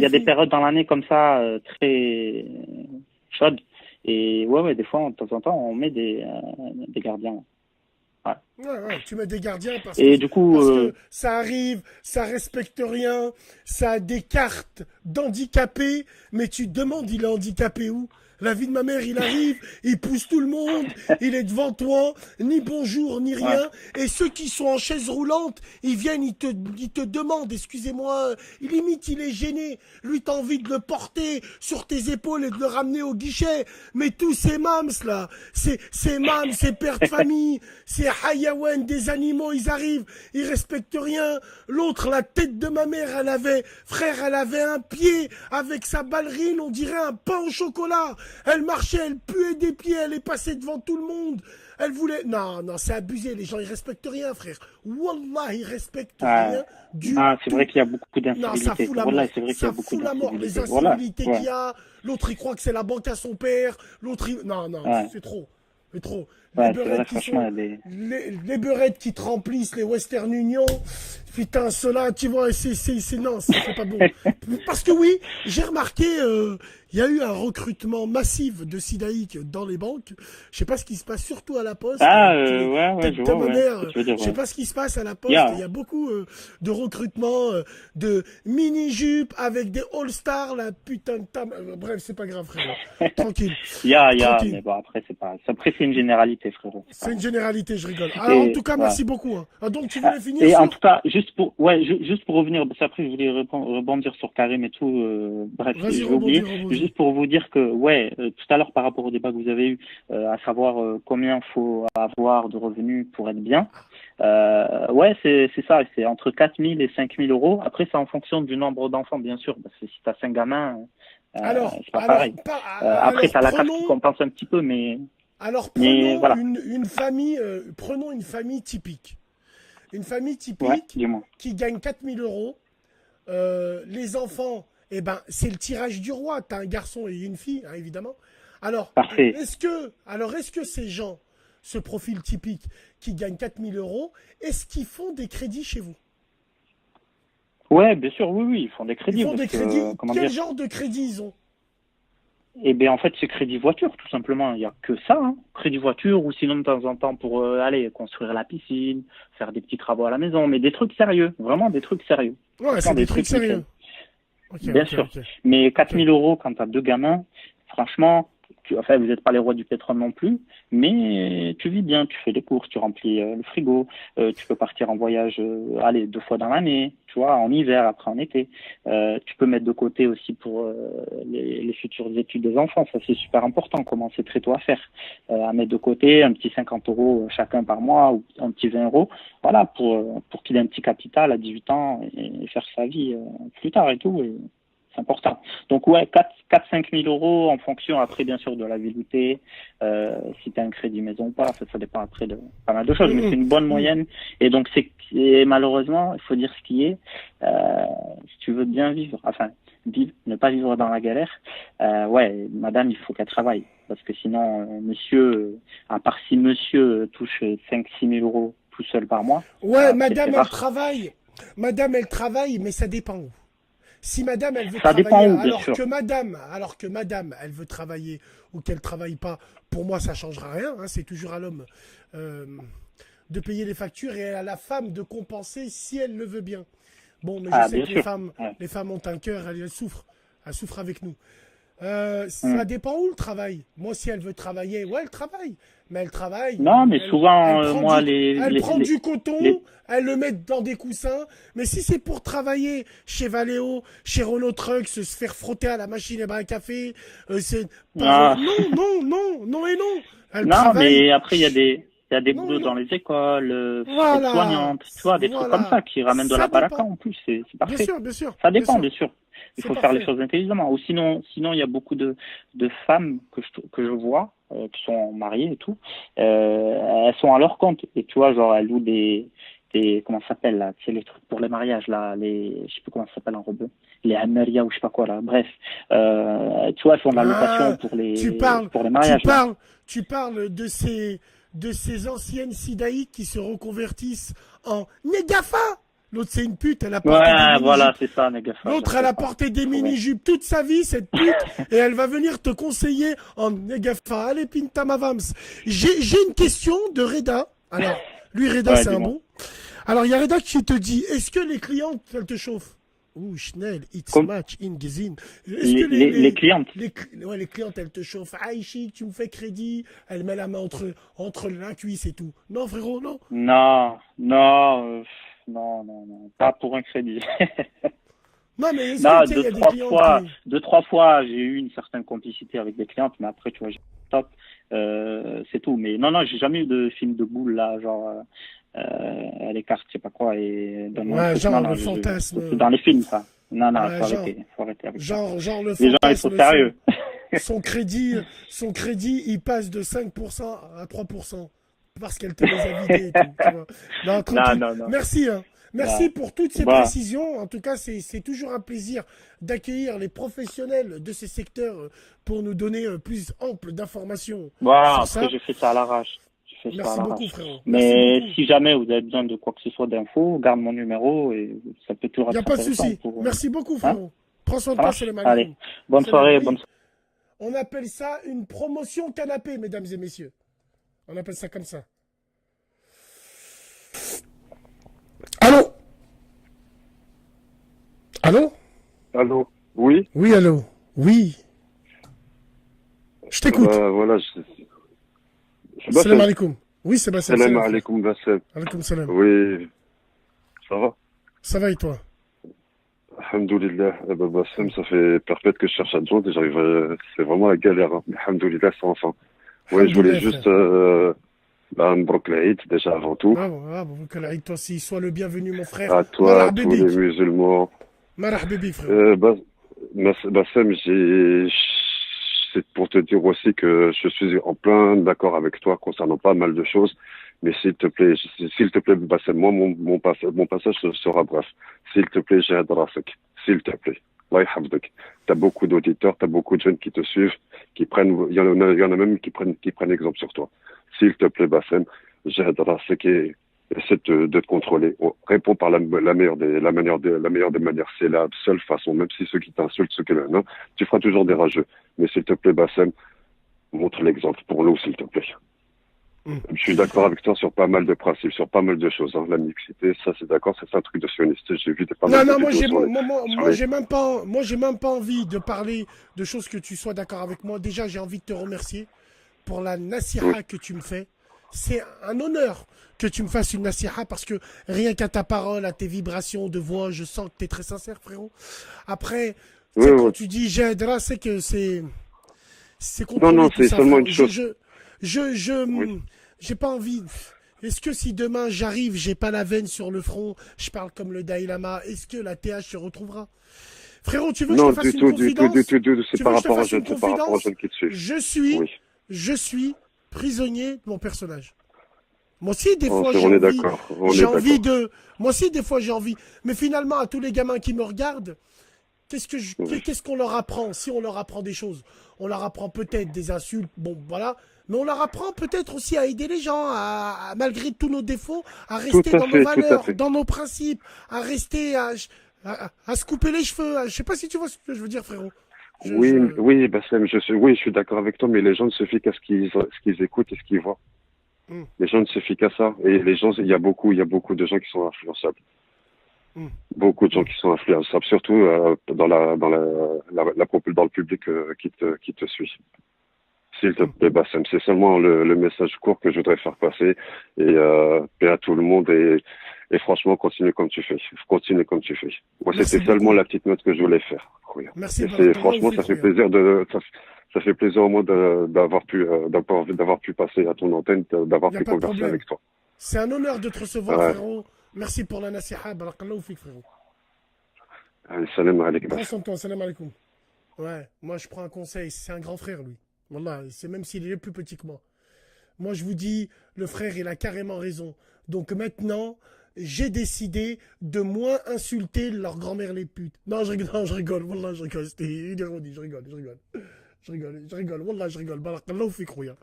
a des Fini. périodes dans l'année comme ça, très chaudes. Et ouais, des fois, de temps en temps, on met des gardiens. Ouais. Ouais, tu mets des gardiens Et du coup, parce que ça arrive, ça respecte rien, ça a des cartes d'handicapés, mais tu te demandes, il est handicapé où? La vie de ma mère, il arrive, il pousse tout le monde, il est devant toi, ni bonjour, ni ouais. rien. Et ceux qui sont en chaise roulante, ils viennent, ils te demandent, excusez-moi, limite il est gêné. Lui, t'as envie de le porter sur tes épaules et de le ramener au guichet. Mais tous ces mams là, ces mams, ces pères de famille, ces hayawan, des animaux, ils arrivent, ils respectent rien. L'autre, la tête de ma mère, elle avait un pied avec sa ballerine, on dirait un pain au chocolat. Elle marchait, elle puait des pieds, elle est passée devant tout le monde. Elle voulait... Non, non, c'est abusé, les gens, ils respectent rien, frère. Wallah, ils respectent Ah, rien du ah, c'est tout. vrai qu'il y a beaucoup Non, ça d'incivilités. fout la Voilà, mort. c'est vrai qu'il y Ça a beaucoup fout la mort. Les d'incivilités. Voilà, incivilités qu'il ouais, y a. L'autre, il croit que c'est la banque à son père. L'autre, il... Non, non, ouais. c'est trop. Mais trop. Les Ouais, c'est vrai, beurettes qui franchement, sont, il y a des... les beurettes qui te remplissent les Western Union. Putain, ceux-là, tu vois, non, c'est pas bon. Parce que oui, j'ai remarqué, il y a eu un recrutement massif de Sidaïk dans les banques. Je sais pas ce qui se passe, surtout à la poste. Ah, ouais, Tête je de vois, ma ouais. mère. Ce que tu veux dire, Je sais ouais. pas ce qui se passe à la Il y poste. a, Il y a beaucoup de recrutement, de mini-jupes avec des all-stars, la putain de bref, c'est pas grave, frérot. Tranquille. mais Tranquille. bon, après, c'est pas, après, c'est une généralité, frérot. C'est C'est pas... une généralité, je rigole. Alors, en Et, tout cas, ouais. merci beaucoup. Hein. Ah, donc, tu Ah, voulais finir et en sur... tout cas, juste pour revenir, parce qu'après je voulais rebondir sur Karim et tout, bref, Vas-y, j'ai oublié, rebondis. juste pour vous dire que, ouais, tout à l'heure par rapport au débat que vous avez eu, à savoir combien faut avoir de revenus pour être bien, ouais, c'est ça, c'est entre 4 000 et 5 000 euros. Après, c'est en fonction du nombre d'enfants, bien sûr, parce que si tu as 5 gamins, c'est pas pareil. Après, tu as la carte qui compense un petit peu, Alors, mais prenons voilà. une famille, prenons une famille typique. Une famille Ouais, typique dis-moi. qui gagne 4 000 euros. Les enfants, eh ben, c'est le tirage du roi. Tu as un garçon et une fille, hein, évidemment. Alors, Parfait. est-ce que ces gens, ce profil typique qui gagne 4 000 euros, est-ce qu'ils font des crédits chez vous? Ouais, bien sûr, oui, ils font des Ils crédits, font parce des crédits. que, comment Quel dire, genre de crédit ils ont? eh bien, en fait, c'est crédit voiture, tout simplement. Il n'y a que ça, hein. Crédit voiture, ou sinon, de temps en temps, pour aller construire la piscine, faire des petits travaux à la maison, mais des trucs sérieux, vraiment des trucs sérieux. Ouais, Franchement, c'est des trucs nickel. sérieux. Ok, Bien ok, sûr. ok. Mais 4 000 euros quand tu as 2 gamins, franchement, enfin, vous n'êtes pas les rois du pétrole non plus, mais tu vis bien, tu fais des courses, tu remplis le frigo, tu peux partir en voyage, allez, 2 fois dans l'année, tu vois, en hiver, après en été. Tu peux mettre de côté aussi pour les futures études des enfants, ça c'est super important, commencer très tôt à faire. À mettre de côté un petit 50 euros chacun par mois ou un petit 20 euros, voilà, pour qu'il ait un petit capital à 18 ans et faire sa vie plus tard et tout. Et c'est important. Donc ouais, 4-5 000 euros en fonction après bien sûr de la ville où t'es, si tu as un crédit maison ou pas, ça dépend après de pas mal de choses, mais c'est une bonne moyenne. Et donc c'est malheureusement, il faut dire ce qui est, si tu veux bien vivre, enfin ne pas vivre dans la galère, ouais, madame, il faut qu'elle travaille. Parce que sinon, monsieur, à part si monsieur touche 5-6 000 euros tout seul par mois, Ouais, après, c'est madame, elle rare. travaille. Madame, elle travaille, mais ça dépend où. Si madame, elle veut Ça dépend travailler, où, bien sûr. alors que madame, elle veut travailler ou qu'elle travaille pas, pour moi, ça changera rien. Hein, c'est toujours à l'homme de payer les factures et à la femme de compenser si elle le veut bien. Bon, mais je sais Bien que sûr. Ouais. les femmes ont un cœur, elles souffrent. Elles souffrent avec nous. Mm. Ça dépend où le travail. Moi, si elle veut travailler, ouais, elle travaille. Mais elle travaille. Non, mais souvent, Elle prend moi, elle prend du coton, les- elle le met dans des coussins. Mais si c'est pour travailler chez Valeo, chez Renault Trucks, se faire frotter à la machine à café, c'est pas... Ah. Non et non. Elle Non, travaille. mais après, il y a des Non, boulots non. dans les écoles, Voilà. aides-soignantes, tu vois, des trucs Voilà. comme ça qui ramènent de Ça la baraka dépend. en plus, c'est Bien parfait. sûr, bien sûr. Ça dépend, sûr. bien sûr. Il C'est faut faire les parfait. choses intelligemment. Ou sinon, il y a beaucoup de femmes que je vois, qui sont mariées et tout, elles sont à leur compte. Et tu vois, genre, elles louent comment ça s'appelle, là, tu sais, les trucs pour les mariages, là, je sais plus comment ça s'appelle en rebeu, les Ameria ou je sais pas quoi, là, bref. Tu vois, elles font de la location pour les mariages. Là. Tu parles de ces anciennes sidaïques qui se reconvertissent en négafa. L'autre, c'est une pute, elle a porté des Ouais, mini-jupes. voilà, c'est ça, les gars. L'autre, elle a porté des mini-jupes toute sa vie, cette pute, et elle va venir te conseiller en négafa. Allez, pinta ma vams. J'ai une question de Reda. Alors, lui, Reda, Ouais, c'est un dis-moi. bon. Alors, il y a Reda qui te dit, est-ce que les clientes, elles te chauffent? Ouh, Schnell, it's Comme- match in Gezin. Est-ce que Les clientes. les clientes, elles te chauffent. Ah, Chic, tu me fais crédit. Elle met la main entre la cuisse et tout. Non, frérot, non. Non, pas pour un crédit. Non, mais est-ce Non, que, tu sais, il y a des clientes qui... 2-3 fois, j'ai eu une certaine complicité avec des clientes, mais après, tu vois, j'ai top, c'est tout. Mais non, j'ai jamais eu de film de boule, là, genre, elle écarte, je sais pas quoi, et donne-moi un Ouais, truc. genre Non, le fantasme. c'est dans les films, ça. Non, Ouais, faut arrêter avec ça. Genre le Les gens, ils sont fantasme. sérieux. Son crédit, il passe de 5% à 3%. Parce qu'elle te les a vidés et tout, tu vois. Non, tranquille. Non. Merci, hein. Merci pour toutes ces Bah, précisions. En tout cas, c'est toujours un plaisir d'accueillir les professionnels de ces secteurs pour nous donner plus ample d'informations voilà, sur après ça. je fais ça à l'arrache. Je fais ça à Merci beaucoup, l'arrache. frérot. Merci Mais beaucoup. si jamais vous avez besoin de quoi que ce soit d'infos, garde mon numéro et ça peut toujours Il n'y a être pas de intéressant souci. pour... Merci beaucoup, Hein? frérot. Prends soin de Ça toi, marche? salam Allez. alaikum. Bonne Salam, soirée, oui. On appelle ça une promotion canapé, mesdames et messieurs. On appelle ça comme ça. Allô? Allô? Allô? Oui? Oui, allô? Oui. Je t'écoute. Voilà, c'est Salam Bassem. alaikum. Oui, c'est Bassem. Salam Salam, frère. alaikum, Bassem. Alaikum salam. Oui, ça va? Ça va et toi? Alhamdoulilah. Eh ben, Bassem, ça fait perpète que je cherche à te joindre et j'arrive c'est vraiment la galère, hein. Mais Alhamdoulilah, sans fin. Ouais, je voulais Alhamdoulilah, juste, frère. Mbrok l'Aïd, déjà avant tout. Bravo, bravo. Que l'Aïd, toi aussi, sois le bienvenu, mon frère. À toi, à Marah tous les bébik. musulmans. Marah bébik, frère. Bassem, c'est pour te dire aussi que je suis en plein d'accord avec toi concernant pas mal de choses. Mais s'il te plaît, Bassem, moi, mon passage sera bref. S'il te plaît, j'ai Rasek. S'il te plaît. Allah yahfazek. T'as beaucoup d'auditeurs, t'as beaucoup de jeunes qui te suivent, il y en a même qui prennent exemple sur toi. S'il te plaît, Bassem, j'ai Rasek et essaie de te contrôler. Réponds par la meilleure des manières. C'est la seule façon, même si ceux qui t'insultent, ceux qui non, tu feras toujours des rageux. Mais s'il te plaît, Bassem, montre l'exemple pour nous, s'il te plaît. Je suis d'accord avec toi sur pas mal de principes, sur pas mal de choses. Hein. La mixité, ça c'est d'accord, c'est un truc de sioniste. J'ai vu pas Non, mal de non, vidéos sur les... moi, j'ai même pas envie de parler de choses que tu sois d'accord avec moi. Déjà, j'ai envie de te remercier pour la nasiha que tu me fais. C'est un honneur que tu me fasses une nasiha parce que rien qu'à ta parole, à tes vibrations de voix, je sens que tu es très sincère, frérot. Après, tu sais, quand tu dis j'aidera, c'est que c'est contrôlé. Non, tout c'est ça, seulement frérot. une chose. J'ai pas envie. Est-ce que si demain j'arrive, j'ai pas la veine sur le front, je parle comme le Dalai Lama, est-ce que la TH se retrouvera? Frérot, tu veux que je te fasse une confidence? Du tout, c'est Tu veux par que je te rapport aux fasse une jeunes, c'est par rapport aux confidence? jeunes qui te suivent. Je Oui, suis prisonnier de mon personnage. Moi aussi, des fois, on est d'accord, moi aussi, des fois, j'ai envie. Mais finalement, à tous les gamins qui me regardent, qu'est-ce qu'on leur apprend? Si on leur apprend des choses, on leur apprend peut-être des insultes, bon, voilà. Mais on leur apprend peut-être aussi à aider les gens, malgré tous nos défauts, à rester dans nos valeurs, dans nos principes, à rester, à se couper les cheveux. Je sais pas si tu vois ce que je veux dire, frérot. Oui, Bassem, je suis d'accord avec toi, mais les gens ne se fient qu'à ce qu'ils écoutent et ce qu'ils voient. Les gens ne se fient qu'à ça. Et les gens, il y a beaucoup de gens qui sont influençables. Beaucoup de gens qui sont influençables, surtout dans le public qui te suit. S'il te plaît, Bassem, c'est seulement le message court que je voudrais faire passer et paix à tout le monde et franchement, continue comme tu fais. Continue comme tu fais. Moi, c'était seulement la petite note que je voulais faire. Merci. Franchement, ça fait plaisir ça fait plaisir au moins d'avoir pu passer à ton antenne, d'avoir pu converser avec toi. C'est un honneur de te recevoir, frérot. Merci pour la nasiha. Barakallahu fik, frérot. Salam alaikum. Prends soin de toi, salam alaikum. Ouais, moi je prends un conseil, c'est un grand frère lui. Wallah, c'est même s'il est plus petit que moi. Moi je vous dis, le frère il a carrément raison. Donc maintenant, j'ai décidé de moins insulter leur grand-mère les putes. Non, je rigole, wallah, je rigole. C'était une ironie, je rigole. Wallah, je rigole. Barakallahu fik, rouya.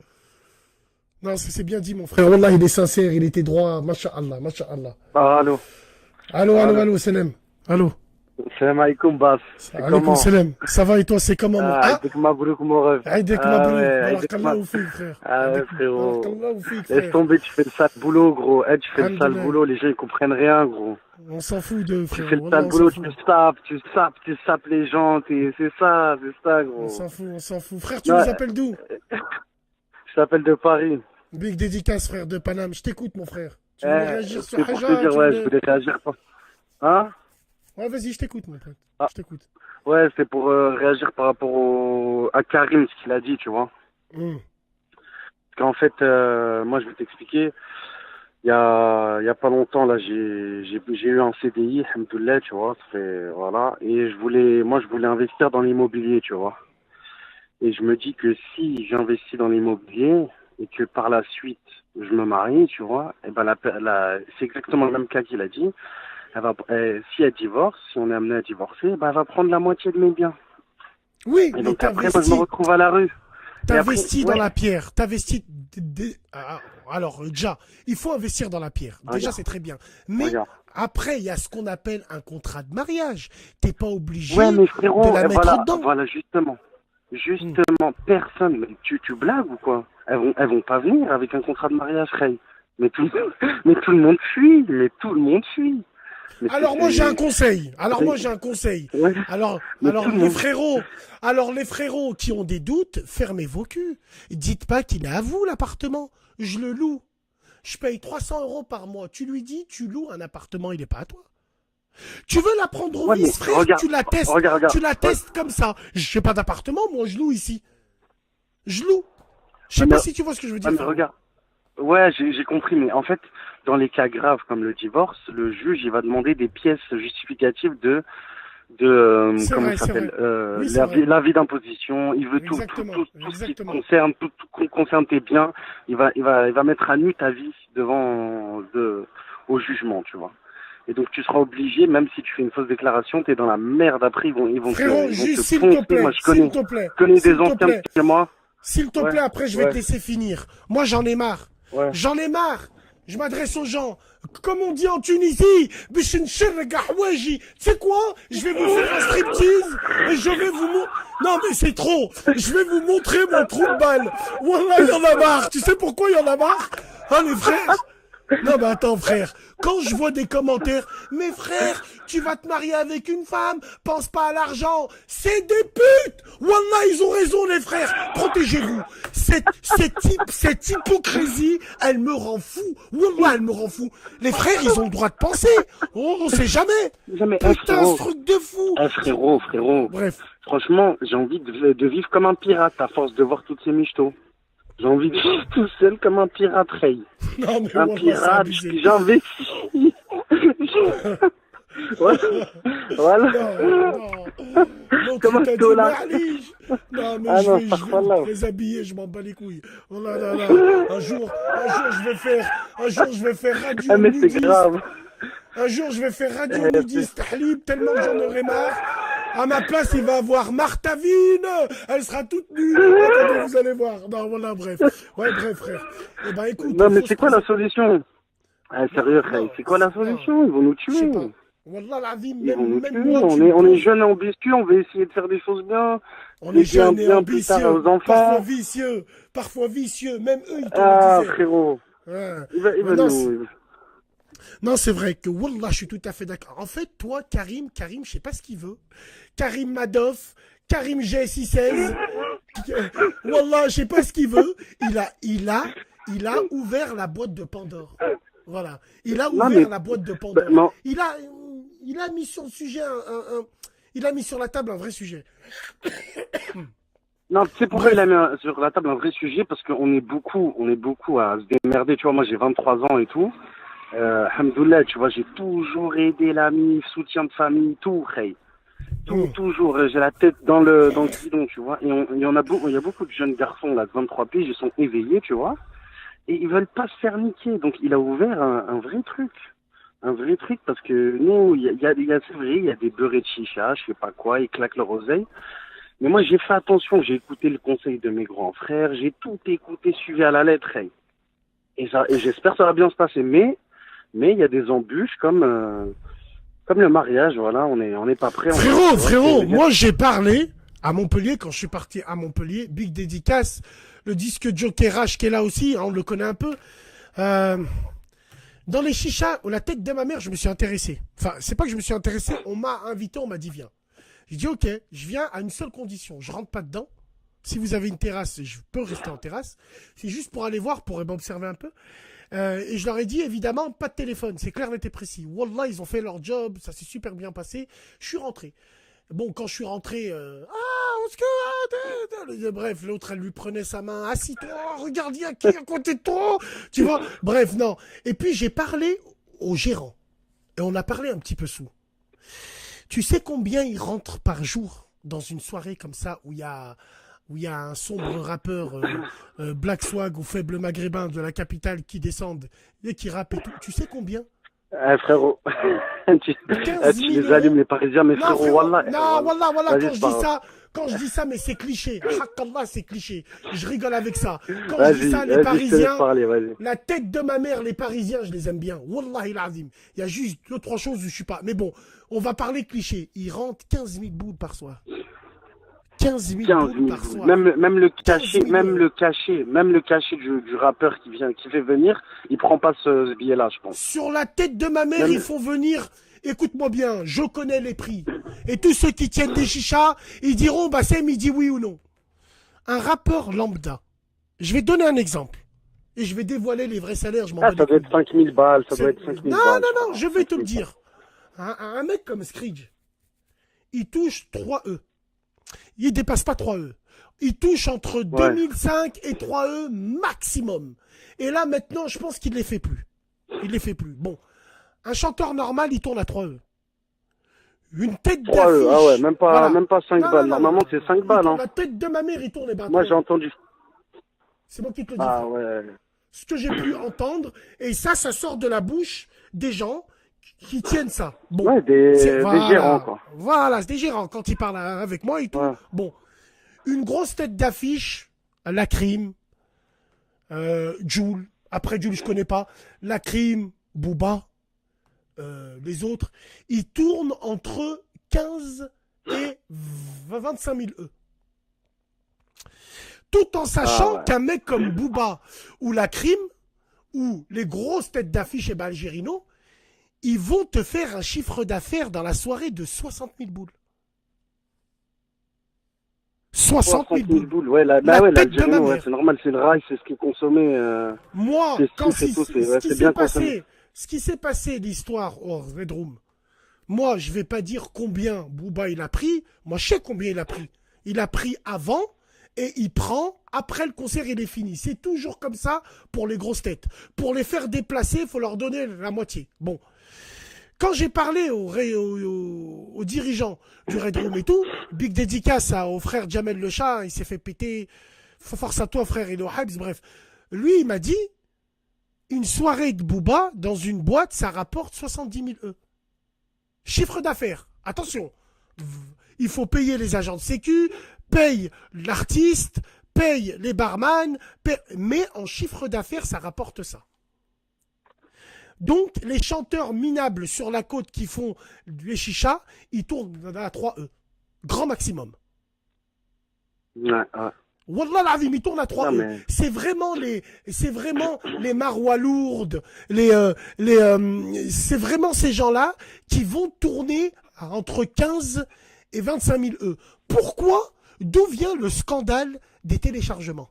Non, c'est bien dit mon frère. Wallah, il est sincère, il était droit. Masha'Allah, masha'Allah. Allô. Allô, Salam. Allô. Salam alaikum, Bas. Alaikum salam. Ça va et toi, c'est comment mon Aïdek Mabrouk, mon rêve. Aïdek Mabrouk. Barakallahu fik, frère. Ah ouais, frérot. Barakallahu fik, frère. Laisse tomber, tu fais le sale boulot, gros. Tu fais le sale boulot, les gens ils comprennent rien, gros. On s'en fout de frère. Tu fais le sale boulot, tu sapes les gens, c'est ça, gros. On s'en fout. Frère, tu nous appelles d'où? Je t'appelle de Paris. Big dédicace, frère, de Paname. Je t'écoute, mon frère. Tu voulais réagir sur Haja? Je voulais réagir. Hein? Ouais, vas-y, je t'écoute, mon pote. Je t'écoute. Ouais, c'est pour réagir par rapport à Karim, ce qu'il a dit, tu vois. Parce qu'en fait, moi, je vais t'expliquer. Il y a pas longtemps, là, j'ai eu un CDI, alhamdoulilah, tu vois. Voilà. Et je voulais investir dans l'immobilier, tu vois. Et je me dis que si j'investis dans l'immobilier et que par la suite, je me marie, tu vois, et ben c'est exactement le même cas qu'il a dit. si elle divorce, si on est amené à divorcer, bah, elle va prendre la moitié de mes biens. Oui, Et mais donc après, moi, je me retrouve à la rue. Et après, t'investis dans ouais, la pierre. Alors, déjà, il faut investir dans la pierre. Déjà, regarde, c'est très bien. Mais regarde. après, il y a ce qu'on appelle un contrat de mariage. T'es pas obligé Ouais, mais de frérot, la mettre voilà, dedans. voilà, justement. Hmm. Personne, mais tu blagues ou quoi? Elles vont pas venir avec un contrat de mariage, Ray. Mais tout, mais tout le monde fuit, mais tout le monde fuit. Mais Alors moi j'ai un conseil. ouais, mais Alors tout le les monde. frérots, qui ont des doutes, fermez vos culs. Dites pas qu'il est à vous l'appartement. Je le loue. Je paye 300 € par mois. Tu lui dis, tu loues un appartement, il est pas à toi. Tu veux la prendre au Ouais, mais vice, frère, regarde, tu la testes. regarde. Tu la Ouais, testes comme ça. Je n'ai pas d'appartement, moi je loue ici. Je loue. Je sais ouais, pas mais, si tu vois ce que je veux ouais, dire, mais frérot. regarde. Ouais, j'ai compris, mais en fait, dans les cas graves comme le divorce, le juge, il va demander des pièces justificatives C'est comment vrai, ça c'est s'appelle, vrai. Oui, c'est vrai. l'avis d'imposition. Il veut Exactement, tout ce qui te exactement. concerne, tout concerne tes biens. Il va mettre à nu ta vie au jugement, tu vois. Et donc tu seras obligé, même si tu fais une fausse déclaration, t'es dans la merde. Après, Frérot, ils vont te juste s'il te poncer. Moi, plaît, s'il te plaît, je connais des s'il te anciens de plaît. chez moi. S'il te Ouais, plaît, après, je vais ouais, te laisser finir. Moi, j'en ai marre. ouais. J'en ai marre. Je m'adresse aux gens. Comme on dit en Tunisie, Bishencher Gahwaji. Tu sais quoi? Je vais vous faire un striptease et je vais vous non, mais c'est trop. Je vais vous montrer mon trou de balle. Wallah, il y en a marre. Tu sais pourquoi il y en a marre? Hein, les frères? Non, mais attends, frère. Quand je vois des commentaires, mes frères, tu vas te marier avec une femme, pense pas à l'argent. C'est des putes! Wallah, ils ont raison, les frères. Protégez-vous. Cette hypocrisie, elle me rend fou. Wallah, elle me rend fou. Les frères, ils ont le droit de penser. On sait jamais. Jamais, Putain, ce truc de fou. frérot. Bref. Franchement, j'ai envie de vivre comme un pirate à force de voir toutes ces michtos. J'ai envie de vivre tout seul comme un pirate, Ray. Non, mais Un Wallah, c'est pirate, abusé. j'investis. Voilà. Non, Comme un tu t'as dit, dollar. Malige. Non, mais Ah je non, vais farfallah. me déshabiller, je m'en bats les couilles. Oh là là là. Un jour, je vais faire radio Ah mais c'est nudiste. grave. Un jour, je vais faire radio nudiste, Tahlib, tellement que j'en aurai marre. À ma place, il va avoir Martavine. Elle sera toute nue. Attendez, vous allez voir. Non, voilà, bref. Ouais, bref, frère. Eh ben, écoute. Non mais faut c'est se quoi la poser- solution? Ah, sérieux, Ray, c'est quoi la solution? Ils vont nous Je sais tuer. pas. Wallah, la vie, Ils vont nous même tuer. moi, tu On me est poses. jeunes et ambitieux, on va essayer de faire des choses bien. On Et est jeunes et bien plus tard ambitieux, aux enfants. parfois vicieux, même eux ils te Ah, le disaient. frérot. Ouais. Il va Mais non, nous... non, c'est vrai que Wallah, je suis tout à fait d'accord. En fait, toi, Karim, je sais pas ce qu'il veut. Karim Madoff, Karim GSI16, Wallah, je sais pas ce qu'il veut. Il a ouvert la boîte de Pandore. Voilà. Il a Non, ouvert mais- la boîte de Bah, Pandore. non. Il a mis sur le sujet il a mis sur la table un vrai sujet. Non, tu sais pourquoi il a mis sur la table un vrai sujet? Parce qu'on est beaucoup à se démerder. Tu vois, moi j'ai 23 ans et tout. Alhamdoulilah, tu vois, j'ai toujours aidé l'ami, soutien de famille, tout, hey. Toujours, j'ai la tête dans le guidon, tu vois. Et il y a beaucoup de jeunes garçons là de 23 piges, ils sont éveillés, tu vois. Et ils veulent pas se faire niquer. Donc il a ouvert un vrai truc. Un vrai truc parce que nous, c'est vrai, il y a des beurrés de chicha, je sais pas quoi, ils claquent leur oseille. Mais moi, j'ai fait attention, j'ai écouté le conseil de mes grands frères, j'ai tout écouté, suivi à la lettre. Hey. Et j'espère que ça va bien se passer. Mais il y a des embûches comme le mariage, voilà, on n'est pas prêt. Frérot, moi j'ai parlé à Montpellier, quand je suis parti à Montpellier, big dédicace, le disque Joker H qui est là aussi, hein, on le connaît un peu. Dans les chichas, la tête de ma mère, je me suis intéressé. Enfin, c'est pas que je me suis intéressé, on m'a invité, on m'a dit viens. J'ai dit ok, je viens à une seule condition, je rentre pas dedans. Si vous avez une terrasse, je peux rester en terrasse. C'est juste pour aller voir, pour m'observer un peu. Et je leur ai dit, évidemment, pas de téléphone. C'est clair, net et précis. Wallah, ils ont fait leur job. Ça s'est super bien passé. Je suis rentré. Bon, quand je suis rentré, on se bref, l'autre, elle lui prenait sa main. Assis-toi, regarde, il y a qui à côté de toi. Tu vois? Bref, non. Et puis, j'ai parlé au gérant. Et on a parlé un petit peu sous. Tu sais combien il rentre par jour dans une soirée comme ça où il y a un sombre rappeur Black Swag ou faible maghrébin de la capitale qui descendent et qui rappe et tout. Tu sais combien? Frérot. tu 15 000 les allumes, euros. les Parisiens, mais Non, frérot, frérot, wallah. non, voilà, Vas-y, quand c'est je pas dis grave. ça, mais c'est cliché. Hakallah, c'est cliché. Je rigole avec ça. Quand je dis Vas-y, ça, les vas-y, je te laisse Parisiens, parler, vas-y. la tête de ma mère, les Parisiens, je les aime bien. Wallahi l'azim. Il y a juste 2-3 choses où je suis pas. Mais bon, on va parler cliché. Ils rentrent 15 000 boules par soir. 15 000 15 boules 000 par boules. soir. Même le 15 cachet, 000 même euros. le cachet du rappeur qui fait venir, il prend pas ce billet-là, je pense. Sur la tête de ma mère, Même- ils font venir. Écoute-moi bien, je connais les prix. Et tous ceux qui tiennent des chichas, ils diront, Bassem, il dit oui ou non. Un rappeur lambda. Je vais donner un exemple. Et je vais dévoiler les vrais salaires, je m'en Ah, bats ça les doit être couilles. 5 000 balles, ça C'est- doit être 5 000 Non, balles. non, non, je vais te le 5 000 dire. Un mec comme Screech, il touche 3 E. Il dépasse pas 3 E. Il touche entre 2005 et 3 E maximum. Et là, maintenant, je pense qu'il ne les fait plus. Il les fait plus. Bon. Un chanteur normal, il tourne à 3 E. Une tête 3 d'affiche. E, ah ouais, même pas, Voilà. même pas 5 Non, balles. non, non. Normalement, c'est 5 balles, hein. La tête de ma mère, il tourne les bâtons. Moi, j'ai entendu. C'est moi qui te le dis. Ah ouais. Ce que j'ai pu entendre, et ça sort de la bouche des gens qui tiennent ça. Bon. Ouais, des Voilà. gérants, quoi. Voilà, c'est des gérants quand ils parlent avec moi et tout. Ouais. Bon. Une grosse tête d'affiche, la crime, Jul. Après Jul, je connais pas. La crime, Booba, les autres. Ils tournent entre 15 et 25 000 E. Tout en sachant qu'un mec comme Booba ou la crime ou les grosses têtes d'affiche et Balgerino, ils vont te faire un chiffre d'affaires dans la soirée de 60 000 boules. 60 000 boules. boules. Ouais, La ouais, tête de ma l'Algérien, ouais, mère. c'est normal, c'est le rail, c'est ce qui est consommé. Moi, c'est quand c'est tout, ce ouais, qui c'est s'est bien consommé. passé, ce qui s'est passé, l'histoire au Red Room, moi, je vais pas dire combien Booba il a pris. Moi, je sais combien il a pris. Il a pris avant et il prend après le concert, il est fini. C'est toujours comme ça pour les grosses têtes. Pour les faire déplacer, il faut leur donner la moitié. Bon. Quand j'ai parlé aux dirigeants du Red Room et tout, big dédicace au frère Jamel Le Chat, il s'est fait péter. Force à toi, frère, il est au Habs, bref. Lui, il m'a dit, une soirée de Booba dans une boîte, ça rapporte 70 000 E. Chiffre d'affaires. Attention. Il faut payer les agents de sécu, paye l'artiste, paye les barman, mais en chiffre d'affaires, ça rapporte ça. Donc, les chanteurs minables sur la côte qui font les chichas, ils tournent à 3 E. Grand maximum. Ouais, ouais. Wallah l'azim, ils tournent à 3 Non, E. mais- C'est vraiment les marois lourdes, c'est vraiment ces gens-là qui vont tourner à entre 15 et 25 000 E. Pourquoi? D'où vient le scandale des téléchargements?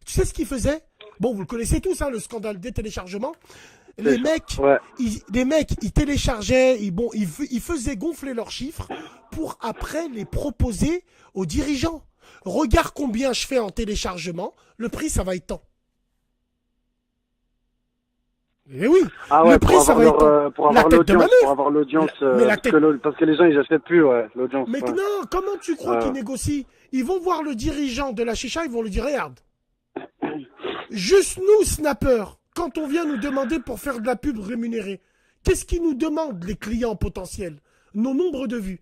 Tu sais ce qu'ils faisaient? Bon, vous le connaissez tous, hein, le scandale des téléchargements. Les mecs, Ouais. ils téléchargeaient, ils faisaient gonfler leurs chiffres pour après les proposer aux dirigeants. Regarde combien je fais en téléchargement, le prix ça va être tant. Eh oui, Ah ouais, le prix ça va être tant. pour La avoir tête de ma l'audience, mère. pour avoir l'audience, Mais la tête- parce que les gens ils achètent plus, ouais, l'audience. Mais ouais. non, comment tu crois Ouais. qu'ils négocient? Ils vont voir le dirigeant de la chicha, ils vont lui dire, regarde, juste nous, snappers, quand on vient nous demander pour faire de la pub rémunérée, qu'est-ce qu'ils nous demandent, les clients potentiels? Nos nombres de vues.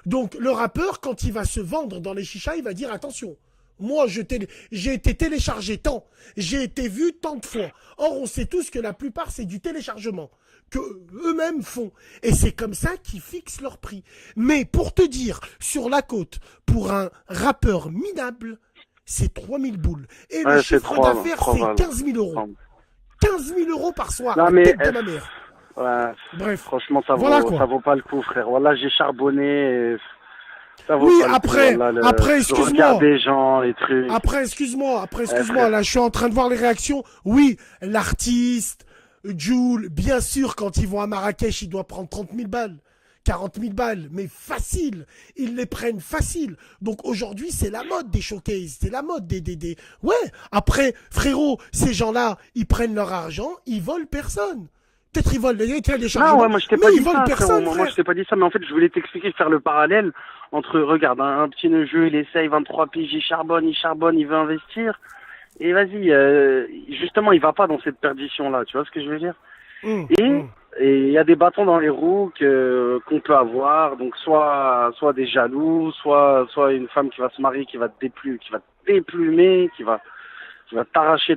Donc, le rappeur, quand il va se vendre dans les chichas, il va dire, attention, moi, j'ai été téléchargé tant, j'ai été vu tant de fois. Or, on sait tous que la plupart, c'est du téléchargement que eux-mêmes font. Et c'est comme ça qu'ils fixent leur prix. Mais pour te dire, sur la côte, pour un rappeur minable, c'est 3000 boules. Et Ouais, le c'est chiffre 3, d'affaires, 3 c'est balles. 15 000 euros. 15 000 euros par soir. Non, la mais tête de ma mère. Ouais. Bref. Franchement, ça Voilà, vaut, quoi. ça vaut pas le coup, frère. Voilà, j'ai charbonné. Et ça vaut Oui, pas le après, coup, voilà, après, le excuse-moi. regard des gens, les trucs. Après, excuse-moi, frère. là, je suis en train de voir les réactions. Oui, l'artiste, Jul, bien sûr, quand ils vont à Marrakech, il doit prendre 30 000 balles, 40 000 balles, mais facile. Ils les prennent facile. Donc aujourd'hui, c'est la mode des showcases, c'est la mode des... Ouais, après, frérot, ces gens-là, ils prennent leur argent, ils volent personne. Peut-être ils volent les chargements, Non, ouais, moi je t'ai mais pas ils dit volent ça, personne, frérot. Moi frère. je t'ai pas dit ça, mais en fait je voulais t'expliquer, faire le parallèle entre, regarde, un petit jeu, il essaye 23 piges, il charbonne, il veut investir, et vas-y, justement il va pas dans cette perdition-là, tu vois ce que je veux dire? Et Et il y a des bâtons dans les roues qu'on peut avoir. Donc soit des jaloux, soit une femme qui va se marier, qui va te déplumer, qui va t'arracher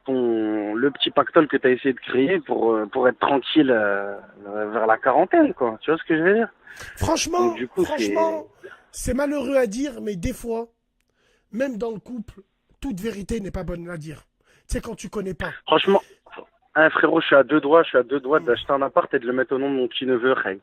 le petit pactole que tu as essayé de créer pour être tranquille vers la quarantaine, quoi. Tu vois ce que je veux dire? Franchement, Donc, du coup, c'est malheureux à dire, mais des fois, même dans le couple, toute vérité n'est pas bonne à dire. Tu sais, quand tu connais pas. Franchement, hein, frérot, je suis à deux doigts d'acheter un appart et de le mettre au nom de mon petit neveu, Ray.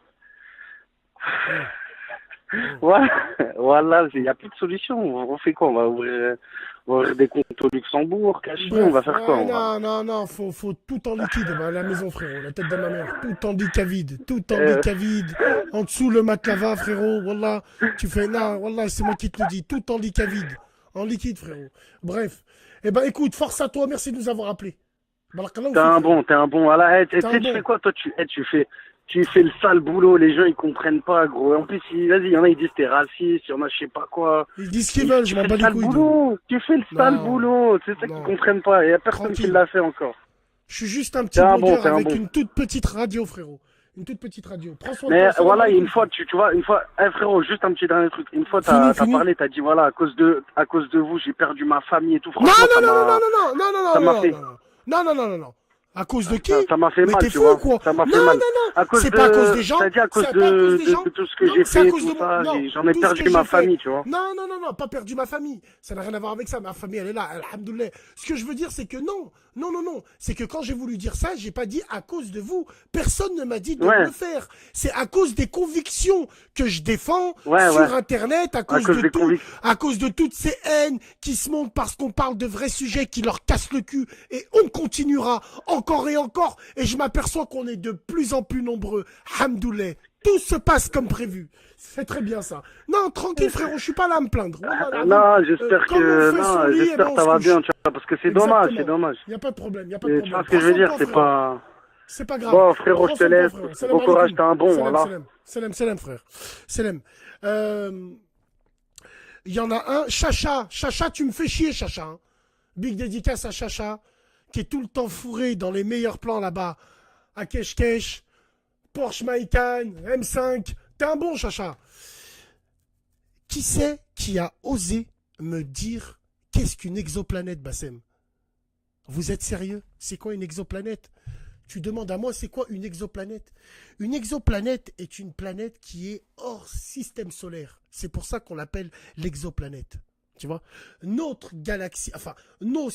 Voilà, il n'y a plus de solution. On fait quoi? On va ouvrir des comptes au Luxembourg, caché, on va faire quoi? Non, faut tout en liquide à la maison, frérot, la tête de ma mère. Tout en vide, tout en vide. En dessous, le matelas, frérot, wallah, tu fais, non, wallah, c'est moi qui te le dis, tout en vide. En liquide, frérot. Bref. Eh ben, écoute, force à toi, merci de nous avoir appelés. T'es un bon, voilà, tu fais quoi, toi, tu fais le sale boulot, les gens ils comprennent pas, gros. En plus, vas-y, il y en a ils disent t'es raciste, il y en a je sais pas quoi. Ils disent ce qu'ils veulent, je m'en bats les couilles. Tu fais le sale boulot, c'est ça qu'ils comprennent pas, il y a personne qui l'a fait encore. Je suis juste un petit blogueur avec une toute petite radio, frérot. Une toute petite radio. Prends soin de toi. Mais voilà, une fois, tu vois, frérot, juste un petit dernier truc. Une fois, t'as parlé, t'as dit, voilà, à cause de vous, j'ai perdu ma famille et tout. Franchement, non. À cause de qui? Ça m'a fait mais mal, tu vois. Quoi. Ça m'a fait mal. C'est pas à cause des gens. T'as dit à cause de tout ce que j'ai fait, tout ça. J'en ai perdu ma famille, tu vois. Non, pas perdu ma famille. Ça n'a rien à voir avec ça. Ma famille, elle est là, alhamdoulilah. Ce que je veux dire, c'est que non. C'est que quand j'ai voulu dire ça, j'ai pas dit à cause de vous. Personne ne m'a dit de le faire. C'est à cause des convictions que je défends sur Internet, à cause de toutes ces haines qui se montent parce qu'on parle de vrais sujets qui leur cassent le cul. Et on continuera encore et encore. Et je m'aperçois qu'on est de plus en plus nombreux. Alhamdoulilah. Tout se passe comme prévu. C'est très bien ça. Non, tranquille frérot, je suis pas là à me plaindre. Non, j'espère que ça va bien, tu vois, parce que c'est dommage. Il y a pas de problème, Tu vois ce que je veux dire, c'est pas grave. Bon, frérot, je te laisse. Bon courage, t'es un bon, voilà. Salam, frère. Salam. Il y en a un, Chacha. Chacha, tu me fais chier, Chacha. Hein. Big dédicace à Chacha, qui est tout le temps fourré dans les meilleurs plans là-bas. À Kesh, Porsche Macan, M5. T'es un bon, Chacha. Qui c'est qui a osé me dire qu'est-ce qu'une exoplanète, Bassem? Vous êtes sérieux? C'est quoi une exoplanète? Tu demandes à moi, c'est quoi une exoplanète? Une exoplanète est une planète qui est hors système solaire. C'est pour ça qu'on l'appelle l'exoplanète. Tu vois? Notre galaxie, enfin, nous,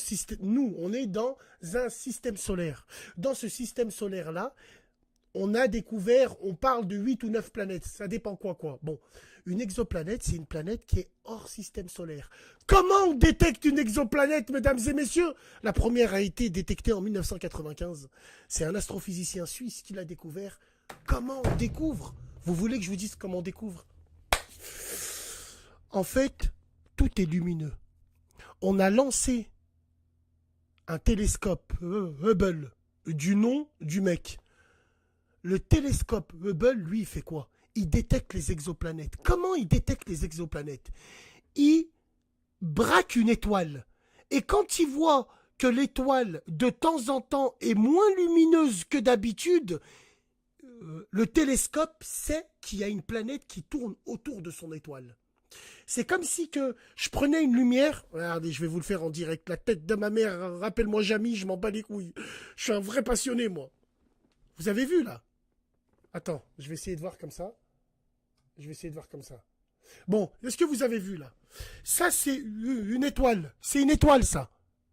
on est dans un système solaire. Dans ce système solaire-là, on a découvert, on parle de 8 ou 9 planètes. Ça dépend quoi. Bon, une exoplanète, c'est une planète qui est hors système solaire. Comment on détecte une exoplanète, mesdames et messieurs? La première a été détectée en 1995. C'est un astrophysicien suisse qui l'a découvert. Comment on découvre? Vous voulez que je vous dise comment on découvre? En fait, tout est lumineux. On a lancé un télescope Hubble, du nom du mec. Le télescope Hubble, lui, il fait quoi? Il détecte les exoplanètes. Comment il détecte les exoplanètes? Il braque une étoile. Et quand il voit que l'étoile, de temps en temps, est moins lumineuse que d'habitude, le télescope sait qu'il y a une planète qui tourne autour de son étoile. C'est comme si que je prenais une lumière. Regardez, je vais vous le faire en direct. La tête de ma mère, rappelle-moi Jamy, je m'en bats les couilles. Je suis un vrai passionné, moi. Vous avez vu, là? Attends, je vais essayer de voir comme ça. Bon, est-ce que vous avez vu là? Ça, c'est une étoile. C'est une étoile, ça.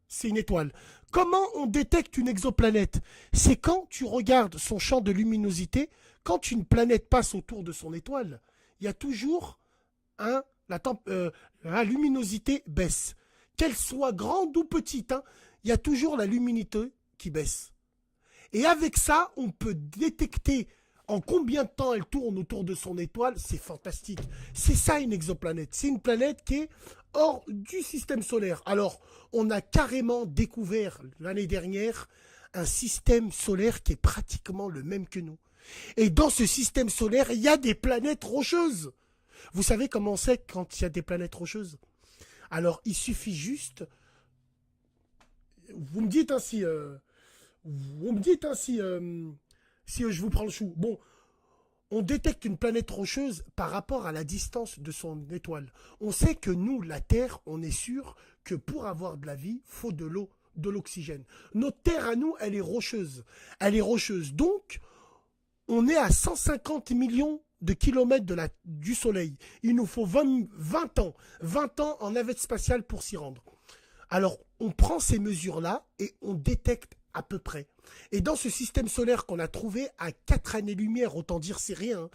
C'est une étoile. Comment on détecte une exoplanète? C'est quand tu regardes son champ de luminosité, quand une planète passe autour de son étoile, il y a toujours la luminosité baisse. Qu'elle soit grande ou petite, il y a toujours la luminosité qui baisse. Et avec ça, on peut détecter en combien de temps elle tourne autour de son étoile. C'est fantastique. C'est ça une exoplanète. C'est une planète qui est hors du système solaire. Alors, on a carrément découvert l'année dernière un système solaire qui est pratiquement le même que nous. Et dans ce système solaire, il y a des planètes rocheuses. Vous savez comment on sait quand il y a des planètes rocheuses? Alors, il suffit juste... Vous me dites ainsi... Vous me dites hein, si je vous prends le chou. Bon, on détecte une planète rocheuse par rapport à la distance de son étoile. On sait que nous, la Terre, on est sûr que pour avoir de la vie, faut de l'eau, de l'oxygène. Notre Terre à nous, elle est rocheuse. Elle est rocheuse. Donc, on est à 150 millions de kilomètres du Soleil. Il nous faut 20 ans. 20 ans en navette spatiale pour s'y rendre. Alors, on prend ces mesures-là et on détecte à peu près. Et dans ce système solaire qu'on a trouvé à 4 années-lumière, autant dire c'est rien,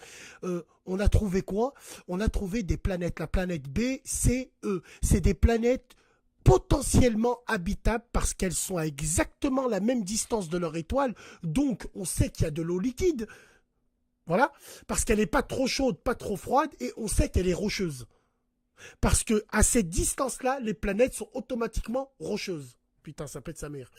on a trouvé quoi? On a trouvé des planètes. La planète B, C, E. C'est des planètes potentiellement habitables parce qu'elles sont à exactement la même distance de leur étoile. Donc, on sait qu'il y a de l'eau liquide. Voilà. Parce qu'elle n'est pas trop chaude, pas trop froide et on sait qu'elle est rocheuse. Parce que à cette distance-là, les planètes sont automatiquement rocheuses. Putain, ça pète sa mère.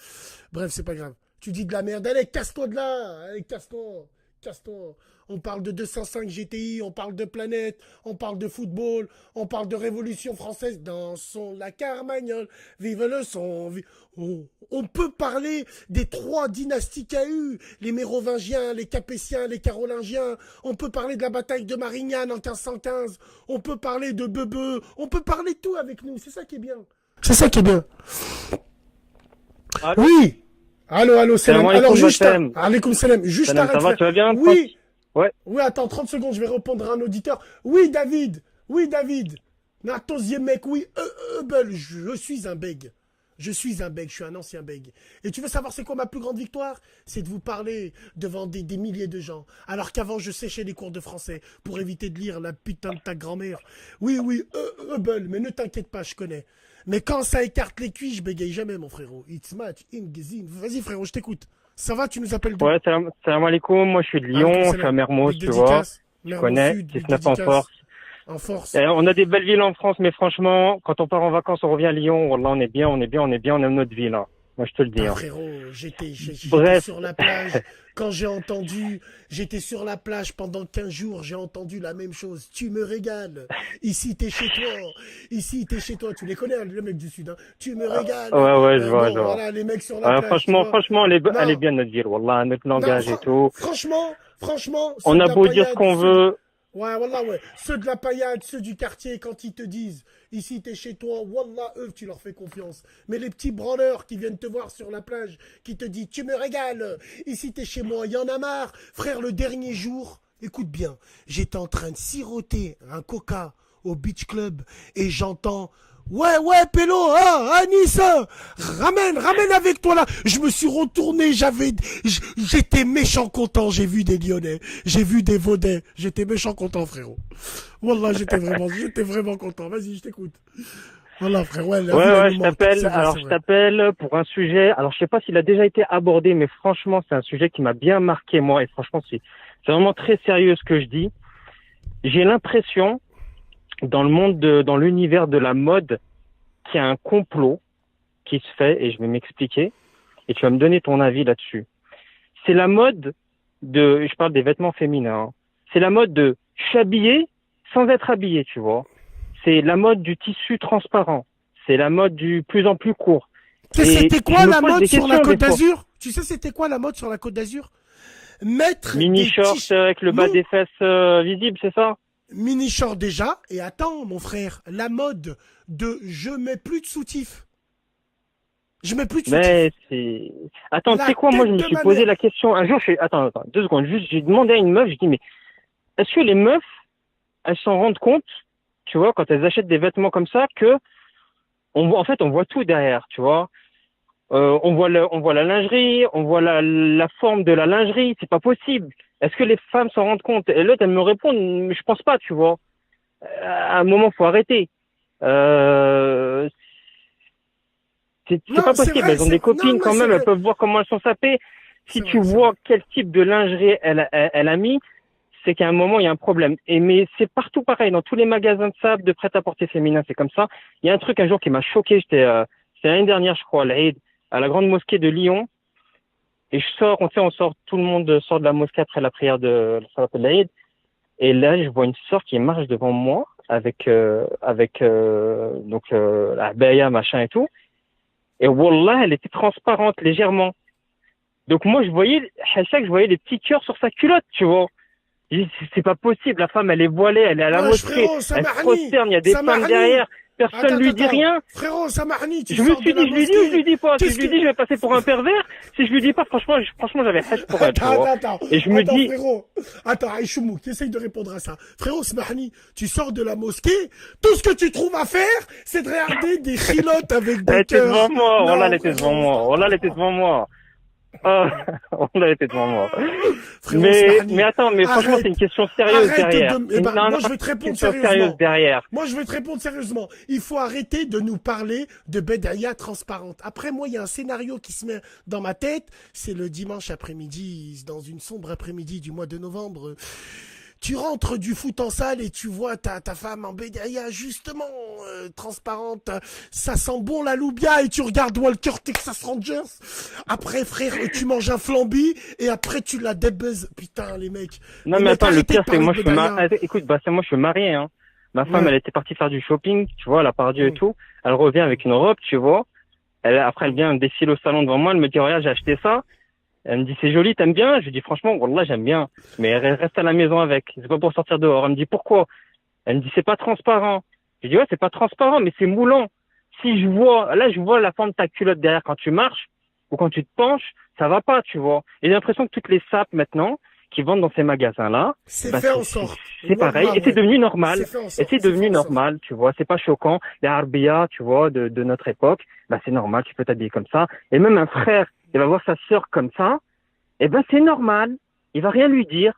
Bref, c'est pas grave. Tu dis de la merde. Allez, casse-toi de là. Allez, casse-toi. Casse-toi. On parle de 205 GTI, on parle de planète, on parle de football, on parle de Révolution française. Dansons la Carmagnole, vive le son. On peut parler des 3 dynasties qu'il y a eu, les Mérovingiens, les Capétiens, les Carolingiens. On peut parler de la bataille de Marignane en 1515. On peut parler de Bebeu. On peut parler de tout avec nous. C'est ça qui est bien. C'est ça qui est bien. Allô. Oui. Allô, salam. Alors, juste, alaykoum salam. Juste Salam, arrête. ça va, tu vas bien? Oui. Ouais. Oui, attends, 30 secondes, je vais répondre à un auditeur. Oui, David. Natosier mec, oui. Eubel, je suis un bègue. Je suis un ancien bègue. Et tu veux savoir c'est quoi ma plus grande victoire? C'est de vous parler devant des milliers de gens. Alors qu'avant, je séchais les cours de français pour éviter de lire la putain de ta grand-mère. Oui, Eubel, mais ne t'inquiète pas, je connais. Mais quand ça écarte les cuits, je bégaye jamais, mon frérot. It's match, ingezin. Vas-y, frérot, je t'écoute. Ça va, tu nous appelles d'où? Ouais, salam alaikum. Moi, je suis de Lyon, je suis à Mermoz, tu vois. Je connais, 19 en force. En force. Et on a des belles villes en France, mais franchement, quand on part en vacances, on revient à Lyon. Wallah, on est bien, on aime notre ville, là. Moi, je te le dis. Ah, Hein. frérot, j'étais Bref. sur la plage. Quand j'étais sur la plage pendant 15 jours, j'ai entendu la même chose. Tu me régales. Ici, t'es chez toi. Tu les connais, hein, les mecs du Sud, hein. Tu me régales. Ouais, je vois. Voilà, les mecs sur la plage. Franchement, elle est bien, notre ville. Wallah, notre langage et tout. Franchement. On a beau dire ce qu'on veut. Ouais, wallah, ouais. Ceux de la paillade, ceux du quartier, quand ils te disent, ici t'es chez toi, wallah, eux, tu leur fais confiance. Mais les petits branleurs qui viennent te voir sur la plage, qui te disent, tu me régales, ici t'es chez moi, il y en a marre. Frère, le dernier jour, écoute bien, j'étais en train de siroter un coca au beach club et j'entends, ouais, Pélo, Nice, ramène avec toi là. Je me suis retourné, j'étais méchant content, j'ai vu des Lyonnais, j'ai vu des Vaudais, j'étais méchant content, frérot. Wallah, j'étais vraiment content. Vas-y, je t'écoute. Voilà, frère, ouais, je t'appelle. Alors, je t'appelle pour un sujet. Alors, je sais pas s'il a déjà été abordé, mais franchement, c'est un sujet qui m'a bien marqué, moi, et franchement, c'est vraiment très sérieux ce que je dis. J'ai l'impression, dans l'univers de la mode, qu'il y a un complot qui se fait, et je vais m'expliquer, et tu vas me donner ton avis là-dessus. C'est la mode je parle des vêtements féminins, hein. C'est la mode de s'habiller sans être habillé, tu vois. C'est la mode du tissu transparent. C'est la mode du plus en plus court. C'était quoi la mode sur la Côte d'Azur? Tu sais c'était quoi la mode sur la Côte d'Azur? Mettre mini short avec le bas des fesses visible, c'est ça? Mini short déjà, et attends mon frère, la mode de je mets plus de soutif. Mais c'est... Attends, tu sais quoi, moi je me suis posé la question, un jour, attends, 2 secondes, juste, j'ai demandé à une meuf, je dis, mais est-ce que les meufs, elles s'en rendent compte, tu vois, quand elles achètent des vêtements comme ça, que, on voit tout derrière, tu vois. On voit la lingerie, on voit la forme de la lingerie, c'est pas possible. Est-ce que les femmes s'en rendent compte? Et l'autre, elle me répond, je pense pas, tu vois. À un moment, faut arrêter. C'est pas possible. Elles ont des copines quand même, elles peuvent voir comment elles sont sapées. Si tu vois quel type de lingerie elle a mis, c'est qu'à un moment, il y a un problème. Mais c'est partout pareil, dans tous les magasins de sable, de prêt-à-porter féminin, c'est comme ça. Il y a un truc un jour qui m'a choqué, c'était l'année dernière, je crois, à la grande mosquée de Lyon. Et on sort, tout le monde sort de la mosquée après la prière de la salat de l'Aïd. Et là, je vois une sœur qui marche devant moi avec la baya, machin et tout. Et wallah, elle était transparente légèrement. Donc moi, je voyais les petits cœurs sur sa culotte, tu vois. J'ai dit, c'est pas possible, la femme, elle est voilée, elle est à la Wesh, mosquée, frérot, elle se Samahni, prosterne, il y a des femmes Samahni. derrière, personne Attends, lui dit attends. rien. Frérot, Samahni, tu Je me sors suis de la dit, je lui dis ou je mosquée. lui dis pas. Si Qu'est-ce je lui que- dis, je vais passer pour un pervers. Si je lui dis pas, franchement, j'avais hache pour elle, tu vois. Attends, Et je me attends, dis, frérot. Attends, Aïchoumou, qui essaye de répondre à ça. Frérot, Smahni, tu sors de la mosquée, tout ce que tu trouves à faire, c'est de regarder des chilotes avec elle des était cœurs. devant moi, Non, voilà, elle était devant frérot, moi, voilà, elle était devant moi. Ah, voilà, elle était devant moi. frérot, Mais Smahni, attends, mais franchement, arrête. c'est une question sérieuse Arrête derrière. de... Eh ben, Non, moi, non, je vais te c'est une répondre question sérieusement. sérieuse derrière. Moi, je vais te répondre sérieusement. Il faut arrêter de nous parler de Bedaïa transparente. Après, moi, il y a un scénario qui se met dans ma tête. C'est le dimanche après-midi, dans une sombre après-midi du mois de novembre. Tu rentres du foot en salle et tu vois ta femme en Bedaïa, justement, transparente. Ça sent bon la loubia et tu regardes Walker Texas Rangers. Après, frère, tu manges un flambi et après, tu la débaises. Putain, les mecs. Non, Les mais mecs, attends, le arrêtez pire, de c'est que moi, je parler de suis Bedaïa. marié. Écoute, bah, c'est moi, je suis marié, hein. Ma femme, Ouais. elle était partie faire du shopping, tu vois, elle a perdu et Mm. tout. Elle revient avec une robe, tu vois. Après, elle vient défiler au salon devant moi, elle me dit, regarde, j'ai acheté ça. Elle me dit, c'est joli, t'aimes bien? Je lui dis, franchement, wallah, j'aime bien. Mais elle reste à la maison avec. C'est pas pour sortir dehors. Elle me dit, pourquoi? Elle me dit, c'est pas transparent. Je dis, ouais, c'est pas transparent, mais c'est moulant. Si je vois, là, je vois la forme de ta culotte derrière quand tu marches ou quand tu te penches, ça va pas, tu vois. Et j'ai l'impression que toutes les sapes maintenant, qui vendent dans ces magasins-là, C'est bah, fait en sorte. c'est pareil. Wallah, Et c'est ouais. devenu normal. C'est fait en Et sorte, c'est devenu fait en sorte. normal, tu vois. C'est pas choquant. Les Arbia, tu vois, de notre époque, bah, c'est normal. Tu peux t'habiller comme ça. Et même un frère, il va voir sa sœur comme ça. Eh ben, c'est normal. Il va rien lui dire.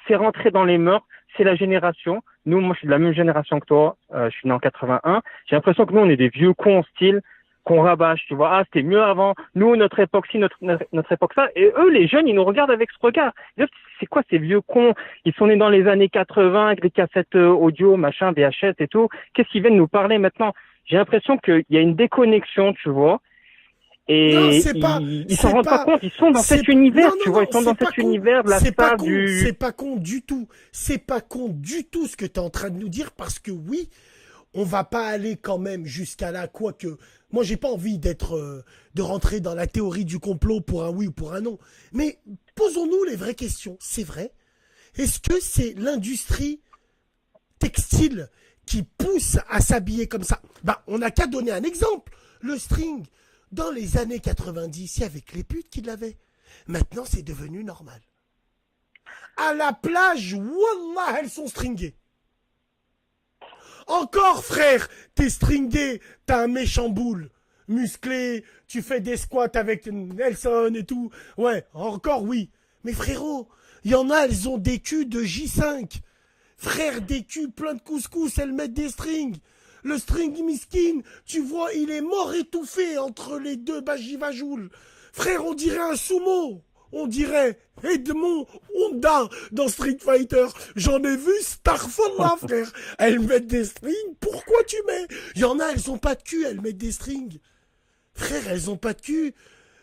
C'est rentré dans les mœurs. C'est la génération. Nous, moi, je suis de la même génération que toi. Je suis né en 81. J'ai l'impression que nous, on est des vieux cons en style qu'on rabâche, tu vois. Ah, c'était mieux avant. Nous, notre époque ci, notre époque ça. Et eux, les jeunes, ils nous regardent avec ce regard. Ils disent, c'est quoi ces vieux cons? Ils sont nés dans les années 80 avec des cassettes audio, machin, VHS et tout. Qu'est-ce qu'ils viennent nous parler maintenant? J'ai l'impression qu'il y a une déconnexion, tu vois. Et Non, c'est pas- ils c'est s'en rendent pas pas- compte, ils sont dans c'est- cet univers, non, tu non, vois, non, ils sont dans c'est pas cet con. univers de la C'est pas star con, du... c'est pas con du tout. C'est pas con du tout ce que tu es en train de nous dire parce que oui, on va pas aller quand même jusqu'à là, quoique. Moi, j'ai pas envie de rentrer dans la théorie du complot pour un oui ou pour un non. Mais posons-nous les vraies questions. C'est vrai. Est-ce que c'est l'industrie textile qui pousse à s'habiller comme ça? Bah, on n'a qu'à donner un exemple. Le string, dans les années 90, il y avait que les putes qui l'avaient. Maintenant, c'est devenu normal. À la plage, wallah, elles sont stringées. Encore, frère, t'es stringé, t'as un méchant boule, musclé, tu fais des squats avec Nelson et tout. Ouais, encore oui. Mais frérot, il y en a, elles ont des culs de J5. Frère, des culs plein de couscous, elles mettent des strings. Le string miskin, tu vois, il est mort étouffé entre les deux Bajivajouls. Frère, on dirait un sumo. On dirait Edmond Honda dans Street Fighter. J'en ai vu Starfall, frère. Elles mettent des strings. Pourquoi tu mets? Il y en a, elles ont pas de cul, elles mettent des strings. Frère, elles ont pas de cul.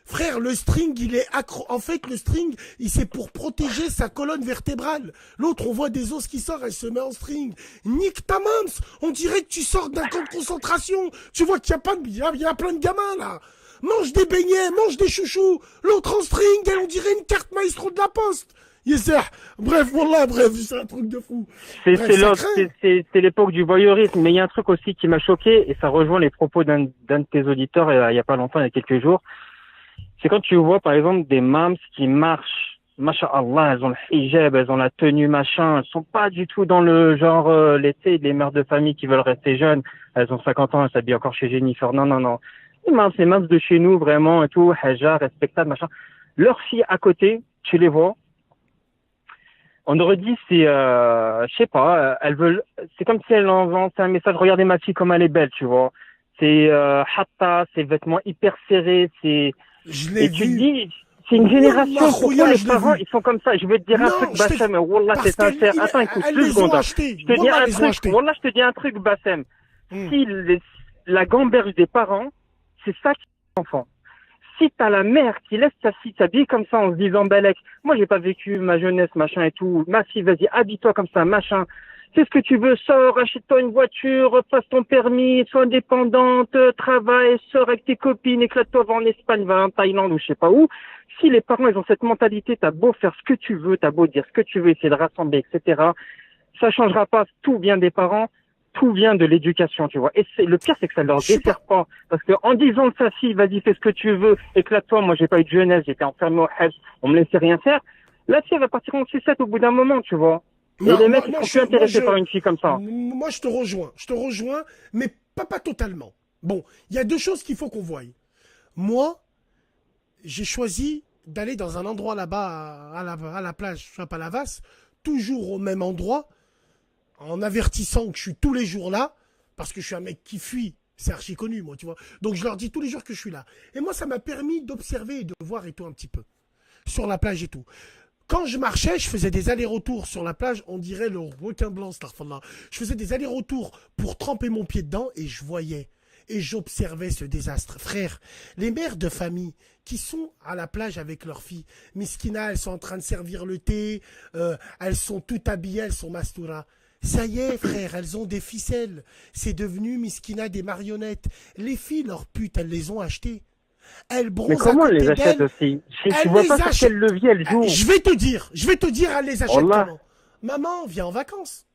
Frère, le string, il est accro. En fait, le string, c'est pour protéger sa colonne vertébrale. L'autre, on voit des os qui sortent, elle se met en string. Nique ta mams. On dirait que tu sors d'un camp de concentration. Tu vois qu'il y a pas de, il y a plein de gamins, là. Mange des beignets, mange des chouchous. L'autre en string, elle, on dirait une carte maestro de la poste. Yes, bref, voilà, bref, c'est un truc de fou. C'est l'époque du voyeurisme, mais il y a un truc aussi qui m'a choqué, et ça rejoint les propos d'un de tes auditeurs il y a pas longtemps, il y a quelques jours. C'est quand tu vois, par exemple, des mams qui marchent, masha'Allah, elles ont le hijab, elles ont la tenue, machin, elles sont pas du tout dans le genre, les mères de famille qui veulent rester jeunes, elles ont 50 ans, elles s'habillent encore chez Jennifer, non. Les mams de chez nous, vraiment, et tout, hijab, respectable, machin. Leurs filles à côté, tu les vois, on aurait dit je sais pas, elles veulent, c'est comme si elles envoient un message, regardez ma fille comme elle est belle, tu vois. C'est, hatta, ses vêtements hyper serrés, c'est, je l'ai et tu vu. te dis, c'est une génération, Wallah, pourquoi les je l'ai parents, vu. ils sont comme ça? Je vais te dire un Non, truc, je te- Bassem, wallah, parce c'est sincère. qu'elles- Attends, écoute, elles 2 les ont secondes. achetées. Je te dis Wallah, un elles les ont truc, achetées. wallah, je te dis un truc, Bassem. Hmm. Si la gamberge des parents, c'est ça qui est enfant. Si t'as la mère qui laisse sa fille s'habiller comme ça en se disant, Balek, moi j'ai pas vécu ma jeunesse, machin et tout, ma fille, vas-y, habille-toi comme ça, machin. fais ce que tu veux, sors, achète-toi une voiture, passe ton permis, sois indépendante, travaille, sors avec tes copines, éclate-toi, va en Espagne, va en Thaïlande ou je sais pas où. Si les parents, ils ont cette mentalité, t'as beau faire ce que tu veux, t'as beau dire ce que tu veux, essayer de rassembler, etc., ça changera pas. Tout vient des parents, tout vient de l'éducation, tu vois. Et le pire, c'est que ça leur dessert pas. Parce que en disant ça, si, vas-y, fais ce que tu veux, éclate-toi, moi, j'ai pas eu de jeunesse, j'étais enfermé au Hajj, on me laissait rien faire. La fille, elle va partir en sucette au bout d'un moment, tu vois. Et les mecs, ils sont plus intéressés par une fille comme ça. Moi, je te rejoins, mais pas totalement. Bon, il y a deux choses qu'il faut qu'on voie. Moi, j'ai choisi d'aller dans un endroit là-bas, à la plage, à Palavas, toujours au même endroit, en avertissant que je suis tous les jours là, parce que je suis un mec qui fuit. C'est archi connu, moi, tu vois. Donc, je leur dis tous les jours que je suis là. Et moi, ça m'a permis d'observer et de voir et tout un petit peu. Sur la plage et tout. Quand je marchais, je faisais des allers-retours sur la plage, on dirait le requin blanc, starfallah. Je faisais des allers-retours pour tremper mon pied dedans et je voyais. Et j'observais ce désastre. Frère, les mères de famille qui sont à la plage avec leurs filles, Miskina, elles sont en train de servir le thé, elles sont toutes habillées, elles sont mastoura. Ça y est, frère, elles ont des ficelles. C'est devenu, Miskina, des marionnettes. Les filles, leurs putes, elles les ont achetées. Elles bronzent. Mais comment elles les achètent aussi? Tu vois pas sur quel levier elles jouent. Je vais te dire, elles les achètent comment? Maman, viens en vacances.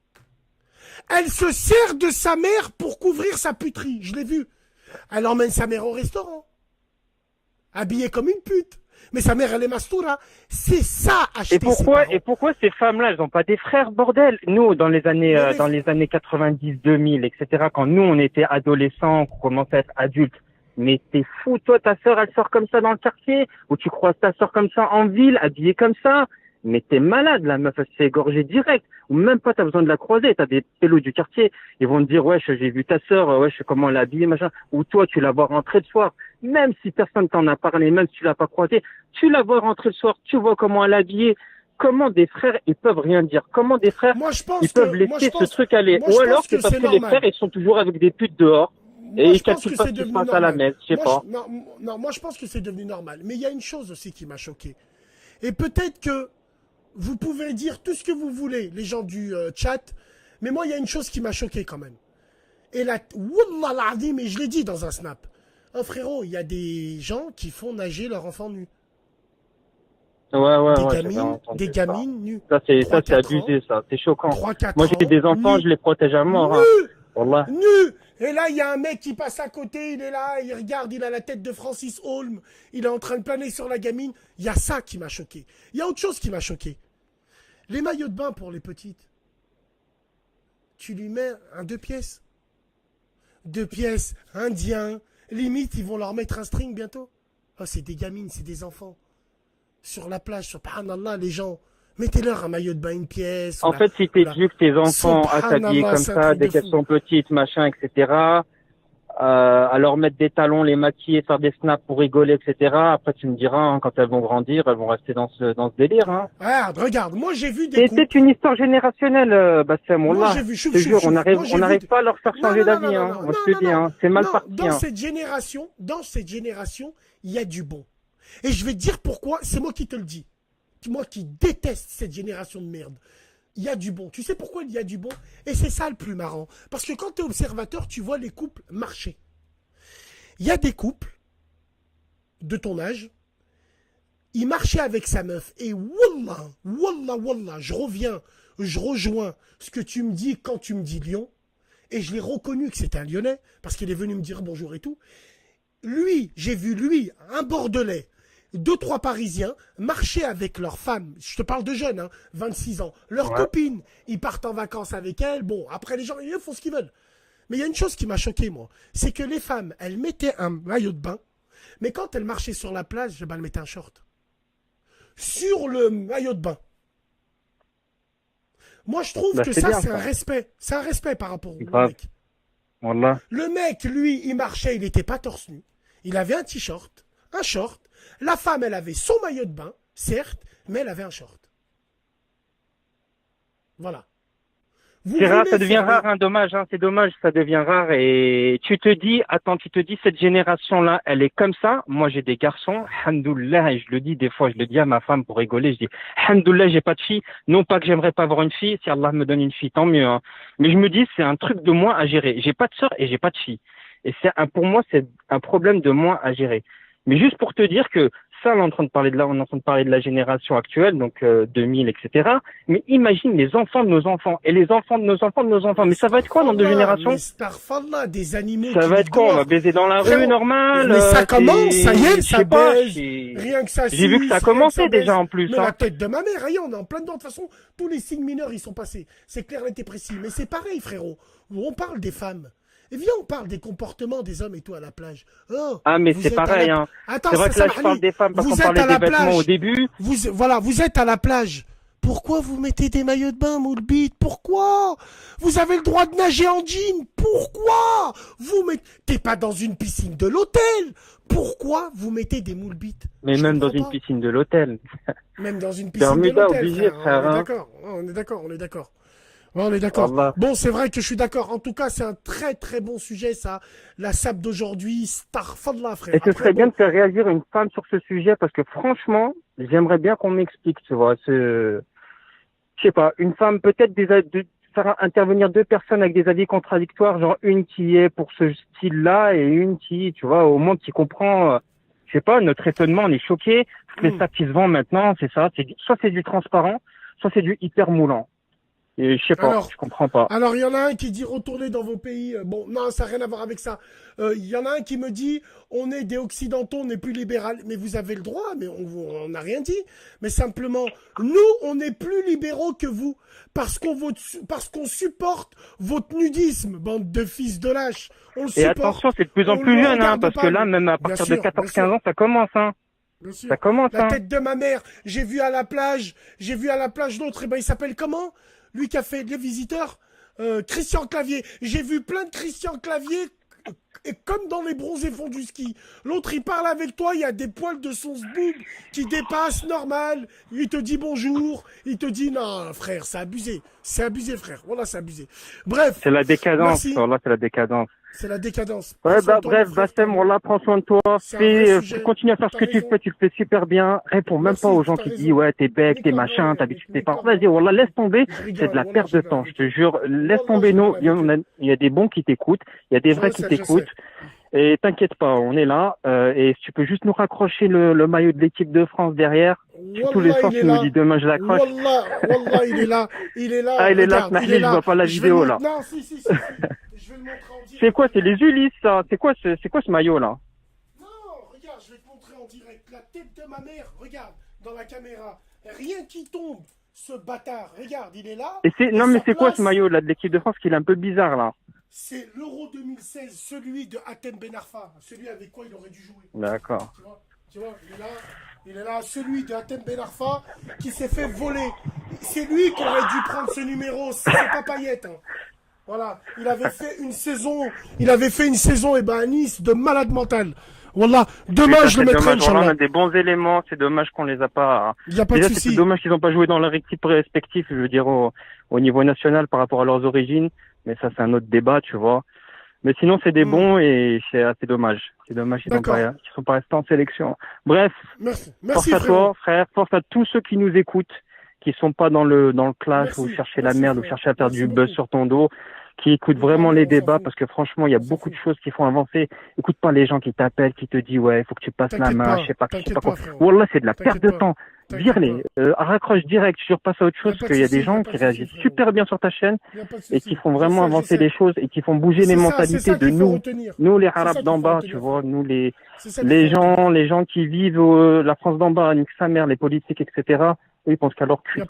Elle se sert de sa mère pour couvrir sa puterie. Je l'ai vu. Elle emmène sa mère au restaurant. Habillée comme une pute. Mais sa mère, elle est mastoura. C'est ça, acheter. Et pourquoi ces femmes-là, elles ont pas des frères, bordel? Nous, dans les années 90, 2000, etc., quand nous, on était adolescents, qu'on commençait à être adultes, mais t'es fou, toi, ta sœur, elle sort comme ça dans le quartier, ou tu croises ta sœur comme ça en ville, habillée comme ça. Mais t'es malade, la meuf, elle se fait égorger direct. Ou même pas, t'as besoin de la croiser. T'as des pélos du quartier. Ils vont te dire, wesh, j'ai vu ta sœur, wesh, comment elle est habillée, machin. Ou toi, tu la vois rentrer le soir. Même si personne t'en a parlé, même si tu l'as pas croisée, tu la vois rentrer le soir, tu vois comment elle est habillée. Comment des frères, ils peuvent rien dire? Comment des frères, ils peuvent laisser ce truc aller? Ou alors, c'est parce que les frères, ils sont toujours avec des putes dehors. Et ils calculent pas ce qui se passe à la messe, je sais pas. Non, moi, je pense que c'est devenu normal. Mais il y a une chose aussi qui m'a choqué. Et peut-être que vous pouvez dire tout ce que vous voulez, les gens du chat, mais moi, il y a une chose qui m'a choqué quand même. Et là, wallah l'adi, mais je l'ai dit dans un snap. Oh frérot, il y a des gens qui font nager leur enfant nu. Des gamines nues. Ça, c'est abusé, ça. C'est choquant. Moi, j'ai des enfants, je les protège à mort. Nu. Et là, il y a un mec qui passe à côté, il est là, il regarde, il a la tête de Francis Holm, il est en train de planer sur la gamine. Il y a ça qui m'a choqué. Il y a autre chose qui m'a choqué. Les maillots de bain pour les petites. Tu lui mets un 2 pièces. 2 pièces, indien. Limite, ils vont leur mettre un string bientôt. Oh, c'est des gamines, c'est des enfants. Sur la plage, subhanallah, les gens, mettez-leur un maillot de bain, une pièce. En fait, si t'éduques tes enfants à s'habiller comme ça, dès qu'elles sont petites, machin, etc., à leur mettre des talons, les maquiller, faire des snaps pour rigoler, etc., après tu me diras, hein, quand elles vont grandir, elles vont rester dans ce délire. Hein. Regarde, moi j'ai vu des C'est une histoire générationnelle, Bassem, moi j'ai vu, je te jure, on n'arrive pas à leur faire changer d'avis, hein, on te dit, hein, c'est mal parti. Dans cette génération, il y a du bon. Et je vais te dire pourquoi, c'est moi qui te le dis. Moi qui déteste cette génération de merde. Il y a du bon. Tu sais pourquoi il y a du bon? Et c'est ça le plus marrant. Parce que quand tu es observateur, tu vois les couples marcher. Il y a des couples de ton âge, il marchait avec sa meuf. Et wallah, je rejoins ce que tu me dis quand tu me dis Lyon. Et je l'ai reconnu que c'était un Lyonnais, parce qu'il est venu me dire bonjour et tout. J'ai vu un Bordelais, 2-3 Parisiens marcher avec leurs femmes. Je te parle de jeunes, 26 ans. Leurs copines, ils partent en vacances avec elles. Bon, après les gens, ils font ce qu'ils veulent. Mais il y a une chose qui m'a choqué, moi. C'est que les femmes, elles mettaient un maillot de bain. Mais quand elles marchaient sur la plage, elles mettaient un short. Sur le maillot de bain. Moi, je trouve que ça, c'est un respect. C'est un respect par rapport au mec. Voilà. Le mec, lui, il marchait, il n'était pas torse nu. Il avait un t-shirt, un short. La femme, elle avait son maillot de bain, certes, mais elle avait un short. Voilà. C'est rare, ça devient rare, hein, dommage, hein, c'est dommage, ça devient rare et tu te dis, cette génération-là, elle est comme ça. Moi, j'ai des garçons, alhamdoulilah, et je le dis des fois, je le dis à ma femme pour rigoler, je dis, alhamdoulilah, j'ai pas de fille. Non pas que j'aimerais pas avoir une fille, si Allah me donne une fille, tant mieux, hein. Mais je me dis, c'est un truc de moins à gérer. J'ai pas de sœur et j'ai pas de fille. Et pour moi, c'est un problème de moins à gérer. Mais juste pour te dire que ça, on est en train de parler de la génération actuelle, donc 2000, etc. Mais imagine les enfants de nos enfants et les enfants de nos enfants de nos enfants. Mais ça va être quoi dans 2 générations? Des animaux. Ça va être quoi? On va baiser dans la rue, normal. Mais ça commence, ça y est, ça baise. Rien que ça. J'ai vu que ça a commencé déjà en plus. Mais la tête de ma mère, rien, on est en plein dedans. De toute façon, tous les signes mineurs, ils sont passés. C'est clair, net et précis. Mais c'est pareil, frérot. On parle des femmes. Et viens, on parle des comportements des hommes et tout à la plage. Oh, ah, mais c'est pareil, hein. Attends, c'est vrai que là, je parle des femmes parce qu'on parlait des vêtements au début. Vous êtes à la plage. Pourquoi vous mettez des maillots de bain, moule bite? Pourquoi? Vous avez le droit de nager en jean. Pourquoi? T'es pas dans une piscine de l'hôtel. Pourquoi vous mettez des moules bites? Mais même dans une piscine de l'hôtel. Même dans une piscine de l'hôtel, obligé, frère. On est d'accord. Ouais, on est d'accord. Bon, c'est vrai que je suis d'accord. En tout cas, c'est un très très bon sujet, ça. La SAP d'aujourd'hui, starfallah, frère. Et ce serait bien de faire réagir une femme sur ce sujet parce que franchement, j'aimerais bien qu'on m'explique, tu vois, je sais pas, une femme peut-être de faire intervenir 2 personnes avec des avis contradictoires, genre une qui est pour ce style-là et une qui, tu vois, au moins qui comprend, je sais pas, notre étonnement, on est choqué. Toutes les SAP qui se vendent maintenant, c'est ça, soit c'est du transparent, soit c'est du hyper moulant. Et je sais pas, je comprends pas. Alors, il y en a un qui dit retournez dans vos pays. Bon, non, ça n'a rien à voir avec ça. Il y en a un qui me dit on est des occidentaux, on n'est plus libéral. Mais vous avez le droit, mais on n'a rien dit. Mais simplement, nous, on est plus libéraux que vous. Parce qu'on supporte votre nudisme, bande de fils de lâches. On le supporte. Et attention, c'est de plus en plus jeune, hein, parce que là, même à partir de 14-15 ans, ça commence, hein. Ça commence, La tête de ma mère, j'ai vu à la plage l'autre, et ben il s'appelle comment? Lui qui a fait les visiteurs, Christian Clavier. J'ai vu plein de Christian Clavier, et comme dans les bronzés fonds du ski. L'autre, il parle avec toi, il y a des poils de son boob qui dépassent, normal. Il te dit bonjour, il te dit non, frère, c'est abusé. C'est abusé, frère. Voilà, c'est abusé. Bref. C'est la décadence, voilà, c'est la décadence. C'est la décadence. Ouais, bref, Bassem, voilà, prends soin de toi. Continue à faire ce que tu fais super bien. Réponds même pas aux gens qui disent, ouais, t'es bec, t'es machin, t'habites tes parents. Vas-y, voilà, laisse tomber. C'est de la perte de temps, je te jure. Laisse tomber, nous. Il y a des bons qui t'écoutent. Il y a des vrais qui t'écoutent. Et t'inquiète pas, on est là. Et si tu peux juste nous raccrocher le maillot de l'équipe de France derrière. Tous les soirs, tu nous dis demain, je l'accroche. Wallah, il est là. Ah, il est là, je vois pas la vidéo, là. Non, si. Je vais le montrer en direct. C'est quoi? C'est les Ulysses, ça. C'est quoi ce maillot, là? Non, regarde, je vais te montrer en direct. La tête de ma mère, regarde, dans la caméra. Rien qui tombe, ce bâtard. Regarde, il est là. Non, mais c'est quoi ce maillot, là, de l'équipe de France, qui est un peu bizarre, là? C'est l'Euro 2016, celui de Hatem Ben Arfa, celui avec quoi il aurait dû jouer. D'accord. Tu vois, il est là, celui de Hatem Ben Arfa qui s'est fait voler. C'est lui qui aurait dû prendre ce numéro, c'est pas Payet. Hein. Voilà, il avait fait une saison à Nice de malade mental. Voilà, demain je le mettrai, Inch'Allah. On a des bons éléments, c'est dommage qu'on les a pas. Il y a pas de souci. C'est dommage qu'ils n'ont pas joué dans leur équipe respective, je veux dire au niveau national par rapport à leurs origines, mais ça c'est un autre débat, tu vois. Mais sinon c'est des bons et c'est assez dommage. C'est dommage qu'ils sont pas restés en sélection. Bref, merci force à toi, frère, force à tous ceux qui nous écoutent, qui sont pas dans le clash ou chercher la merde ou chercher à faire du buzz sur ton dos, qui écoutent vraiment les débats parce que franchement, il y a beaucoup de choses qui font avancer. Écoute pas les gens qui t'appellent, qui te disent ouais, il faut que tu passes la main, je sais pas quoi. Wallah, c'est de la perte de temps. Vire-les, raccroche direct, je repasse à autre chose parce qu'il y a des gens qui réagissent super bien sur ta chaîne et qui font vraiment avancer les choses et qui font bouger les mentalités de nous les Arabes d'en bas, tu vois, nous les gens qui vivent la France d'en bas, nique sa mère, les politiques, etc. Ils pensent qu'à leur cul.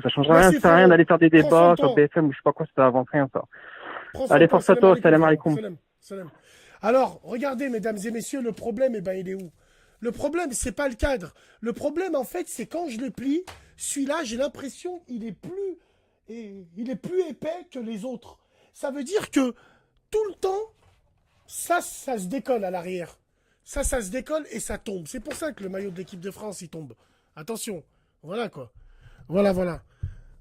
Ça change rien, ça sert à rien d'aller faire des débats sur BFM ou je sais pas quoi, ça avance rien, ça. Allez, force à toi, salam alaikum. Alors, regardez, mesdames et messieurs, le problème, il est où? Le problème, c'est pas le cadre. Le problème, en fait, c'est quand je le plie, celui-là, j'ai l'impression qu'il est plus épais que les autres. Ça veut dire que tout le temps, ça se décolle à l'arrière. Ça se décolle et ça tombe. C'est pour ça que le maillot de l'équipe de France, il tombe. Attention. Voilà, quoi. Voilà.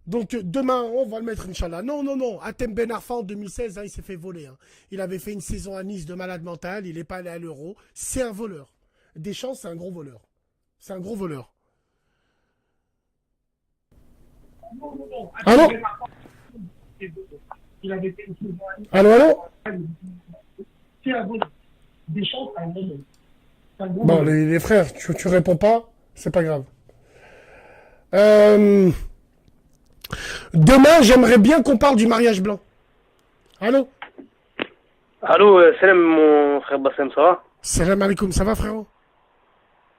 Donc demain, on va le mettre, Inch'Allah. Non, non, non. Atem Ben Arfa en 2016, hein, il s'est fait voler. Hein. Il avait fait une saison à Nice de malade mental. Il n'est pas allé à l'Euro. C'est un voleur. Deschamps, c'est un gros voleur. C'est un gros voleur. Allô? Allô, allô? Bon, les frères, tu réponds pas, c'est pas grave. Demain, j'aimerais bien qu'on parle du mariage blanc. Allô? Allô, salam mon frère Bassem, ça va? Salam alaikum, ça va frérot?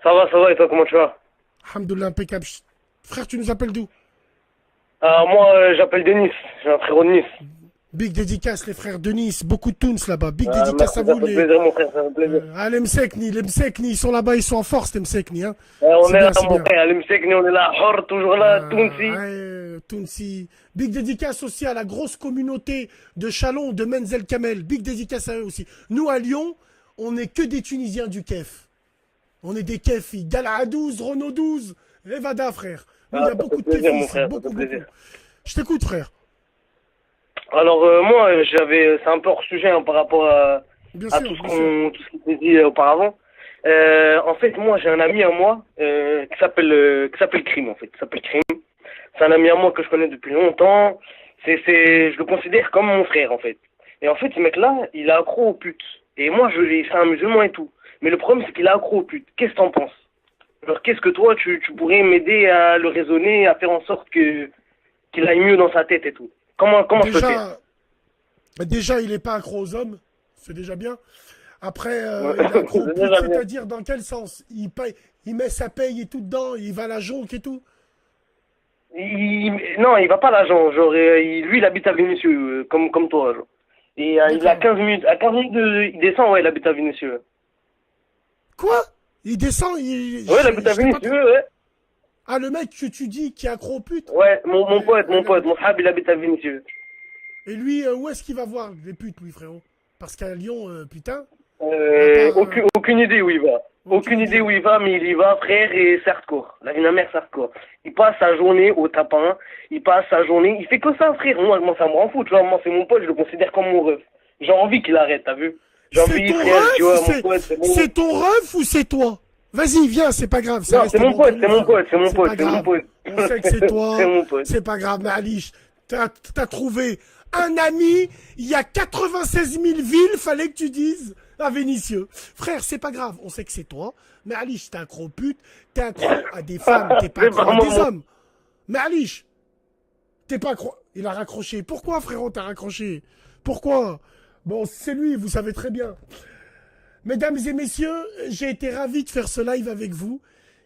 Ça va, et toi comment tu vas? Alhamdoulilah, impeccable. Frère, tu nous appelles d'où? Moi j'appelle de Nice, j'ai un frérot de Nice. Big dédicace les frères de Nice, beaucoup de Toons là-bas. Big dédicace à vous les... plaisir mon frère, ça fait plaisir. Les Msekni, ils sont là-bas, ils sont en force les Msekni. Hein. On est là mon frère, les Msekni, on est là, Hor, toujours là, Tounsi. Tounsi. Big dédicace aussi à la grosse communauté de Chalon, de Menzel Kamel. Big dédicace à eux aussi. Nous à Lyon, on n'est que des Tunisiens du Kef. On est des Kefis. Gala 12, Renault 12, Revada frère. Nous, il y a beaucoup de Kefis, beaucoup. Je t'écoute frère. Alors moi c'est un peu hors sujet hein, par rapport à tout ce qui s'est dit auparavant. En fait moi j'ai un ami à moi qui s'appelle Krim en fait, C'est un ami à moi que je connais depuis longtemps. Je le considère comme mon frère en fait. Et en fait ce mec là il est accro aux putes. Et moi c'est un musulman et tout. Mais le problème c'est qu'il est accro aux putes. Qu'est-ce que t'en penses? Alors qu'est-ce que toi tu pourrais m'aider à le raisonner, à faire en sorte qu'il aille mieux dans sa tête et tout? Comment je peux faire? Déjà, il n'est pas accro aux hommes, c'est déjà bien. Après, il est accro aux putes, c'est-à-dire dans quel sens? Il met sa paye et tout dedans, il va à la jonque et tout? Non, il va pas à la jonque. Genre, lui, il habite à Vénissieux, comme toi. Genre. Et il a 15 minutes. À 15 minutes, il descend, ouais, il habite à Vénissieux. Quoi? Il descend, ouais, il habite à Vénissieux, ouais. Ah, le mec que tu dis qui est accro aux putes? Ouais, mon pote, mon frère, il habite à Vénissieux. Et lui, où est-ce qu'il va voir les putes, lui, frérot? Parce qu'à Lyon, putain... Aucune idée où il va. Aucune idée où il va, mais il y va, frère, et c'est hardcore. La vie de ma mère, c'est hardcore. Il passe sa journée au tapin, il fait que ça, frère. Moi, ça me rend fou, tu vois. Moi, c'est mon pote, je le considère comme mon ref. J'ai envie qu'il arrête, t'as vu? J'ai envie, frère, tu vois, mon pote, c'est bon. C'est ton ref ou c'est toi? Vas-y, viens, c'est pas grave. Non, c'est mon pote. On sait que c'est toi. C'est mon pote. C'est pas grave, mais Alice, t'as trouvé un ami, il y a 96 000 villes, fallait que tu dises à Vénissieux. Frère, c'est pas grave, on sait que c'est toi. Mais Alice, t'es accro aux putes, t'es accro à des femmes, t'es pas accro à des hommes. Mais Alice, t'es pas accro... Il a raccroché. Pourquoi, frérot, t'as raccroché? Pourquoi? Bon, c'est lui, vous savez très bien. Mesdames et messieurs, j'ai été ravi de faire ce live avec vous.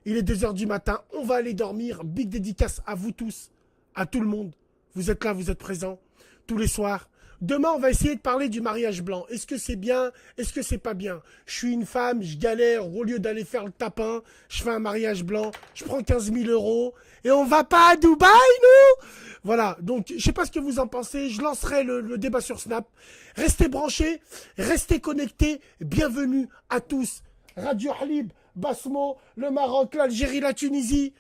Il est 2h du matin, on va aller dormir. Big dédicace à vous tous, à tout le monde. Vous êtes là, vous êtes présents, tous les soirs. Demain, on va essayer de parler du mariage blanc. Est-ce que c'est bien? Est-ce que c'est pas bien? Je suis une femme, je galère. Au lieu d'aller faire le tapin, je fais un mariage blanc. Je prends 15 000 € et on va pas à Dubaï, nous? Voilà. Donc, je sais pas ce que vous en pensez. Je lancerai le débat sur Snap. Restez branchés, restez connectés. Bienvenue à tous. Radio Halib, Basmo, le Maroc, l'Algérie, la Tunisie,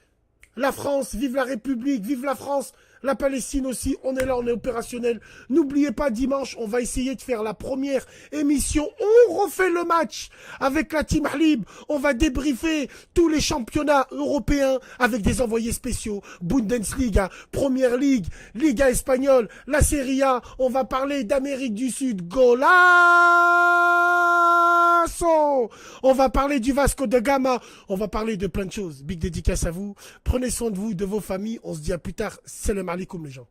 la France. Vive la République, vive la France. La Palestine aussi, on est là, on est opérationnel. N'oubliez pas, dimanche, on va essayer de faire la première émission. On refait le match avec la Team Halib. On va débriefer tous les championnats européens avec des envoyés spéciaux. Bundesliga, Première Ligue, Liga espagnole, la Serie A. On va parler d'Amérique du Sud. Golazo! On va parler du Vasco de Gama. On va parler de plein de choses. Big dédicace à vous. Prenez soin de vous, de vos familles. On se dit à plus tard. Salam alaikum les gens.